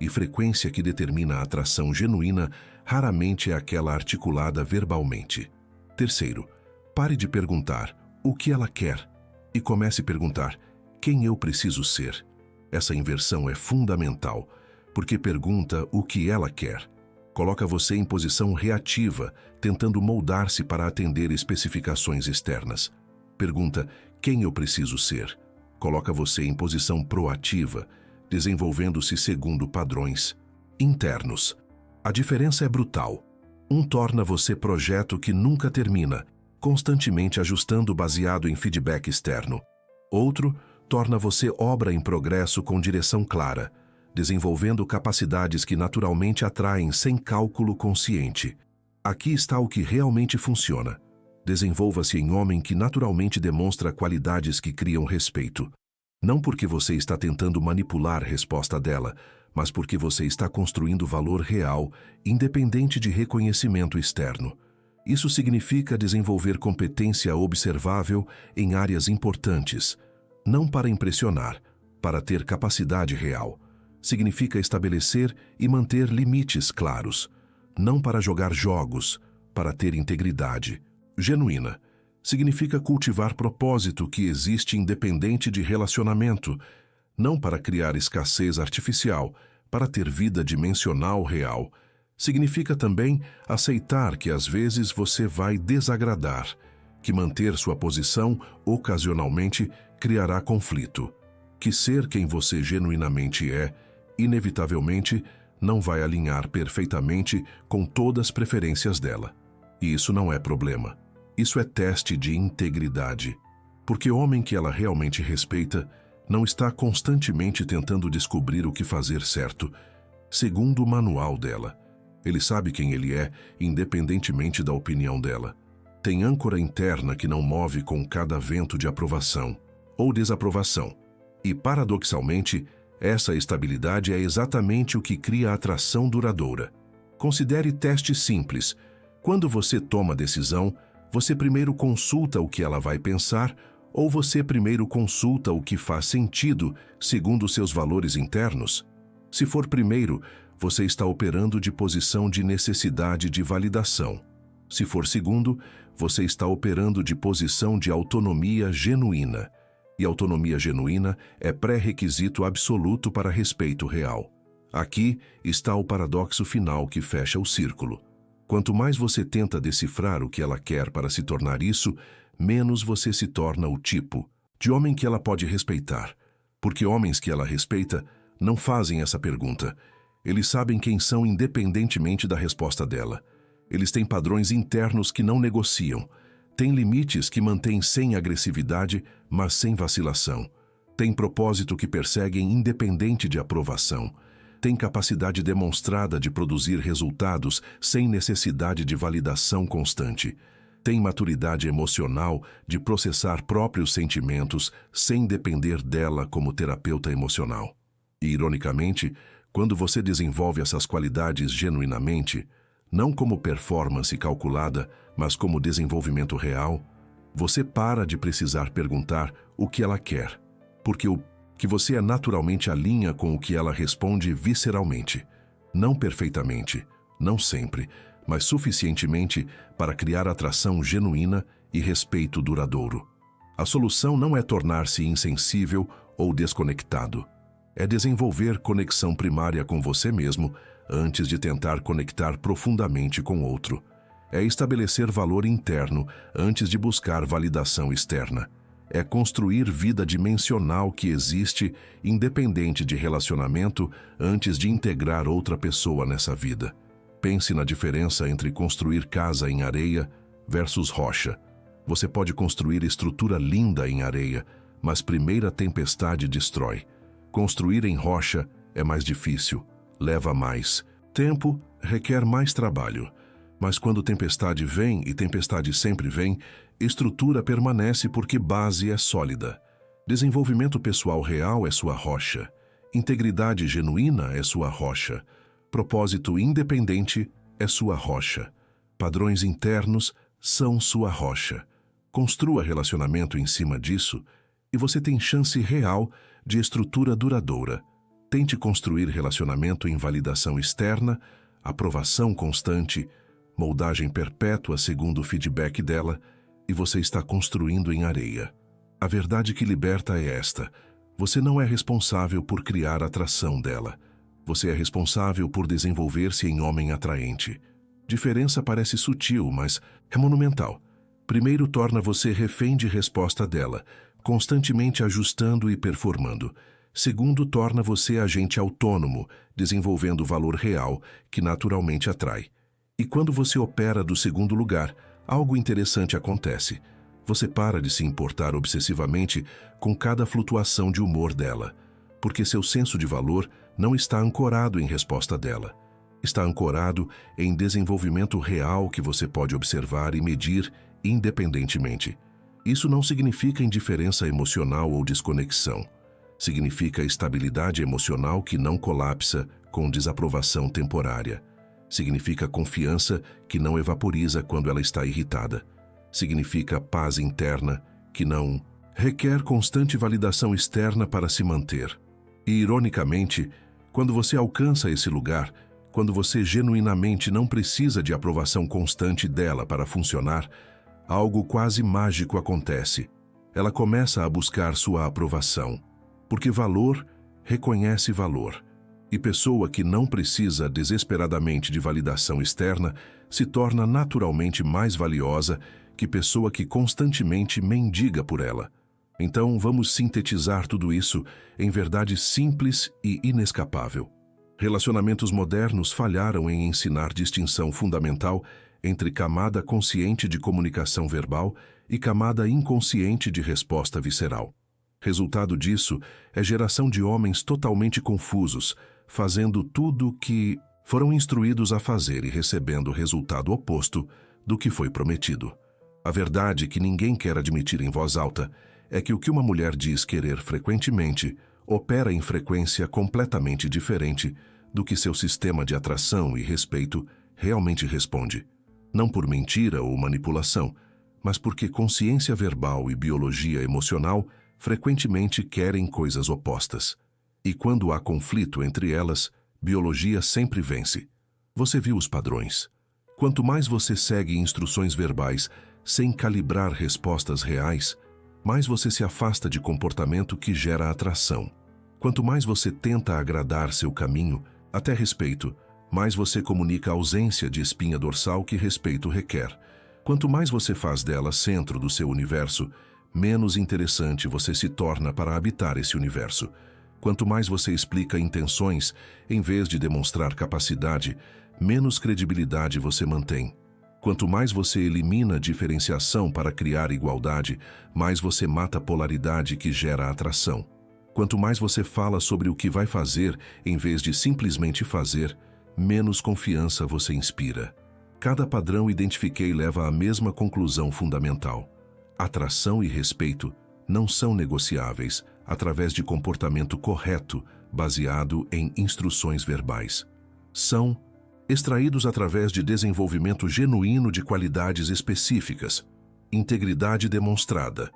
E frequência que determina a atração genuína raramente é aquela articulada verbalmente. Terceiro, pare de perguntar o que ela quer e comece a perguntar quem eu preciso ser. Essa inversão é fundamental, porque pergunta o que ela quer. Coloca você em posição reativa, tentando moldar-se para atender especificações externas. Pergunta quem eu preciso ser. Coloca você em posição proativa, desenvolvendo-se segundo padrões internos. A diferença é brutal. Um torna você projeto que nunca termina, constantemente ajustando baseado em feedback externo. Outro torna você obra em progresso com direção clara, desenvolvendo capacidades que naturalmente atraem sem cálculo consciente. Aqui está o que realmente funciona. Desenvolva-se em homem que naturalmente demonstra qualidades que criam respeito. Não porque você está tentando manipular a resposta dela, mas porque você está construindo valor real, independente de reconhecimento externo. Isso significa desenvolver competência observável em áreas importantes, não para impressionar, para ter capacidade real. Significa estabelecer e manter limites claros, não para jogar jogos, para ter integridade genuína. Significa cultivar propósito que existe independente de relacionamento, não para criar escassez artificial, para ter vida dimensional real. Significa também aceitar que às vezes você vai desagradar, que manter sua posição ocasionalmente criará conflito, que ser quem você genuinamente é, inevitavelmente, não vai alinhar perfeitamente com todas as preferências dela. E isso não é problema. Isso é teste de integridade. Porque o homem que ela realmente respeita não está constantemente tentando descobrir o que fazer certo, segundo o manual dela. Ele sabe quem ele é, independentemente da opinião dela. Tem âncora interna que não move com cada vento de aprovação ou desaprovação. E, paradoxalmente, Essa estabilidade é exatamente o que cria a atração duradoura. Considere testes simples. Quando você toma decisão, você primeiro consulta o que ela vai pensar ou você primeiro consulta o que faz sentido segundo seus valores internos? Se for primeiro, você está operando de posição de necessidade de validação. Se for segundo, você está operando de posição de autonomia genuína. E autonomia genuína é pré-requisito absoluto para respeito real. Aqui está o paradoxo final que fecha o círculo. Quanto mais você tenta decifrar o que ela quer para se tornar isso, menos você se torna o tipo de homem que ela pode respeitar. Porque homens que ela respeita não fazem essa pergunta. Eles sabem quem são independentemente da resposta dela. Eles têm padrões internos que não negociam. Têm limites que mantêm sem agressividade, mas sem vacilação. Têm propósito que perseguem independente de aprovação. Têm capacidade demonstrada de produzir resultados sem necessidade de validação constante. Têm maturidade emocional de processar próprios sentimentos sem depender dela como terapeuta emocional. E, ironicamente, quando você desenvolve essas qualidades genuinamente, não como performance calculada, mas como desenvolvimento real, você para de precisar perguntar o que ela quer, porque o que você é naturalmente alinha com o que ela responde visceralmente, não perfeitamente, não sempre, mas suficientemente para criar atração genuína e respeito duradouro. A solução não é tornar-se insensível ou desconectado. É desenvolver conexão primária com você mesmo antes de tentar conectar profundamente com outro. É estabelecer valor interno antes de buscar validação externa. É construir vida dimensional que existe independente de relacionamento antes de integrar outra pessoa nessa vida. Pense na diferença entre construir casa em areia versus rocha. Você pode construir estrutura linda em areia, mas primeira tempestade destrói. Construir em rocha é mais difícil, leva mais tempo, requer mais trabalho. Mas quando tempestade vem, e tempestade sempre vem, estrutura permanece porque base é sólida. Desenvolvimento pessoal real é sua rocha. Integridade genuína é sua rocha. Propósito independente é sua rocha. Padrões internos são sua rocha. Construa relacionamento em cima disso e você tem chance real de estrutura duradoura. Tente construir relacionamento em validação externa, aprovação constante, moldagem perpétua segundo o feedback dela, e você está construindo em areia. A verdade que liberta é esta: você não é responsável por criar a atração dela. Você é responsável por desenvolver-se em homem atraente. Diferença parece sutil, mas é monumental. Primeiro, torna você refém de resposta dela, constantemente ajustando e performando. Segundo, torna você agente autônomo, desenvolvendo valor real, que naturalmente atrai. E quando você opera do segundo lugar, algo interessante acontece. Você para de se importar obsessivamente com cada flutuação de humor dela, porque seu senso de valor não está ancorado em resposta dela. Está ancorado em desenvolvimento real que você pode observar e medir independentemente. Isso não significa indiferença emocional ou desconexão. Significa estabilidade emocional que não colapsa com desaprovação temporária. Significa confiança que não evaporiza quando ela está irritada. Significa paz interna que não requer constante validação externa para se manter. E, ironicamente, quando você alcança esse lugar, quando você genuinamente não precisa de aprovação constante dela para funcionar, algo quase mágico acontece. Ela começa a buscar sua aprovação, porque valor reconhece valor. E pessoa que não precisa desesperadamente de validação externa se torna naturalmente mais valiosa que pessoa que constantemente mendiga por ela. Então vamos sintetizar tudo isso em verdade simples e inescapável. Relacionamentos modernos falharam em ensinar distinção fundamental entre camada consciente de comunicação verbal e camada inconsciente de resposta visceral. Resultado disso é geração de homens totalmente confusos, fazendo tudo o que foram instruídos a fazer e recebendo o resultado oposto do que foi prometido. A verdade que ninguém quer admitir em voz alta é que o que uma mulher diz querer frequentemente, opera em frequência completamente diferente do que seu sistema de atração e respeito realmente responde. Não por mentira ou manipulação, mas porque consciência verbal e biologia emocional frequentemente querem coisas opostas. E quando há conflito entre elas, biologia sempre vence. Você viu os padrões. Quanto mais você segue instruções verbais sem calibrar respostas reais, mais você se afasta de comportamento que gera atração. Quanto mais você tenta agradar seu caminho, até respeito, mais você comunica a ausência de espinha dorsal que respeito requer. Quanto mais você faz dela centro do seu universo, menos interessante você se torna para habitar esse universo. Quanto mais você explica intenções, em vez de demonstrar capacidade, menos credibilidade você mantém. Quanto mais você elimina diferenciação para criar igualdade, mais você mata a polaridade que gera atração. Quanto mais você fala sobre o que vai fazer, em vez de simplesmente fazer, menos confiança você inspira. Cada padrão identifiquei leva à mesma conclusão fundamental. Atração e respeito não são negociáveis através de comportamento correto, baseado em instruções verbais. São extraídos através de desenvolvimento genuíno de qualidades específicas, integridade demonstrada,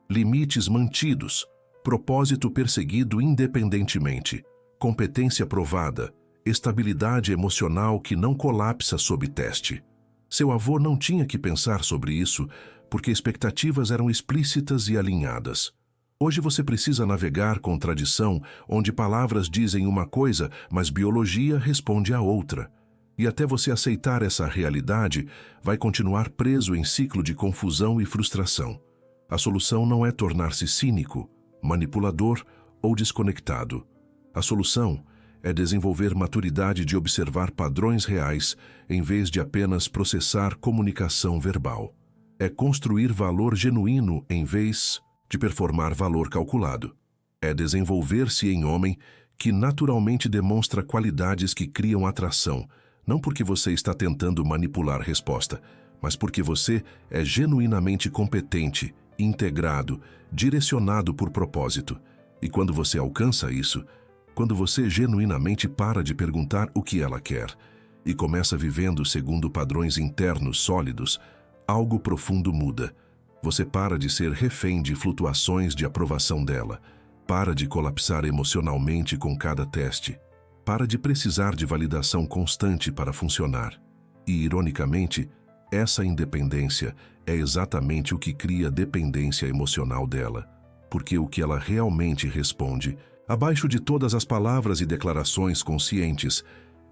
limites mantidos, propósito perseguido independentemente, competência provada, estabilidade emocional que não colapsa sob teste. Seu avô não tinha que pensar sobre isso, porque expectativas eram explícitas e alinhadas. Hoje você precisa navegar com tradição, onde palavras dizem uma coisa, mas biologia responde a outra. E até você aceitar essa realidade, vai continuar preso em ciclo de confusão e frustração. A solução não é tornar-se cínico, manipulador ou desconectado. A solução é desenvolver maturidade de observar padrões reais em vez de apenas processar comunicação verbal. É construir valor genuíno em vez de performar valor calculado. É desenvolver-se em homem que naturalmente demonstra qualidades que criam atração, não porque você está tentando manipular resposta, mas porque você é genuinamente competente, integrado, direcionado por propósito. E quando você alcança isso, quando você genuinamente para de perguntar o que ela quer e começa vivendo segundo padrões internos sólidos, algo profundo muda. Você para de ser refém de flutuações de aprovação dela, para de colapsar emocionalmente com cada teste, para de precisar de validação constante para funcionar. E, ironicamente, essa independência é exatamente o que cria dependência emocional dela, porque o que ela realmente responde, abaixo de todas as palavras e declarações conscientes,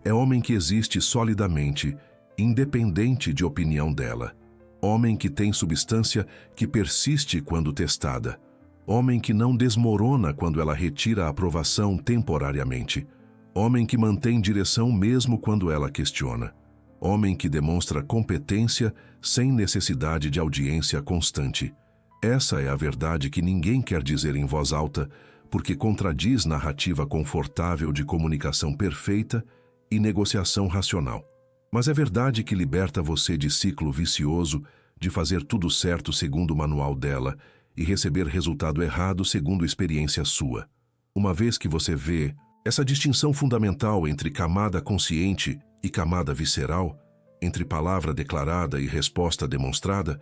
é homem que existe solidamente, independente de opinião dela. Homem que tem substância que persiste quando testada. Homem que não desmorona quando ela retira a aprovação temporariamente. Homem que mantém direção mesmo quando ela questiona. Homem que demonstra competência sem necessidade de audiência constante. Essa é a verdade que ninguém quer dizer em voz alta, porque contradiz narrativa confortável de comunicação perfeita e negociação racional. Mas é verdade que liberta você de ciclo vicioso de fazer tudo certo segundo o manual dela e receber resultado errado segundo experiência sua. Uma vez que você vê essa distinção fundamental entre camada consciente e camada visceral, entre palavra declarada e resposta demonstrada,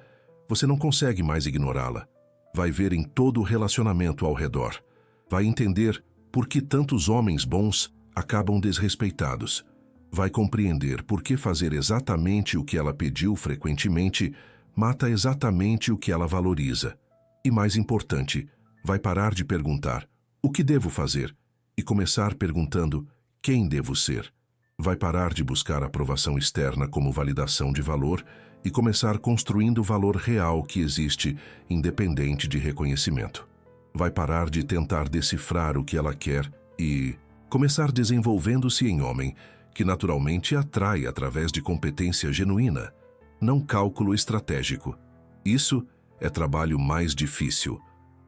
você não consegue mais ignorá-la. Vai ver em todo o relacionamento ao redor. Vai entender por que tantos homens bons acabam desrespeitados. Vai compreender por que fazer exatamente o que ela pediu frequentemente mata exatamente o que ela valoriza. E mais importante, vai parar de perguntar o que devo fazer e começar perguntando quem devo ser. Vai parar de buscar aprovação externa como validação de valor e começar construindo o valor real que existe, independente de reconhecimento. Vai parar de tentar decifrar o que ela quer e começar desenvolvendo-se em homem, que naturalmente atrai através de competência genuína, não cálculo estratégico. Isso é trabalho mais difícil,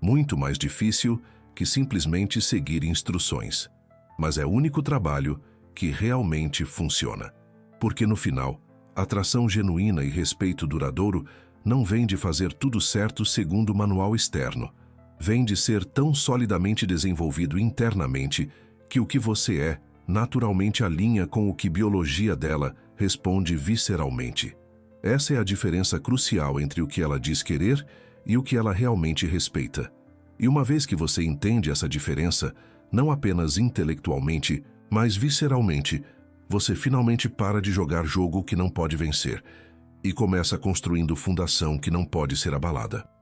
muito mais difícil que simplesmente seguir instruções. Mas é o único trabalho que realmente funciona. Porque no final, atração genuína e respeito duradouro não vem de fazer tudo certo segundo o manual externo, vem de ser tão solidamente desenvolvido internamente que o que você é naturalmente alinha com o que biologia dela responde visceralmente. Essa é a diferença crucial entre o que ela diz querer e o que ela realmente respeita. E uma vez que você entende essa diferença, não apenas intelectualmente, mas visceralmente, você finalmente para de jogar jogo que não pode vencer e começa construindo fundação que não pode ser abalada.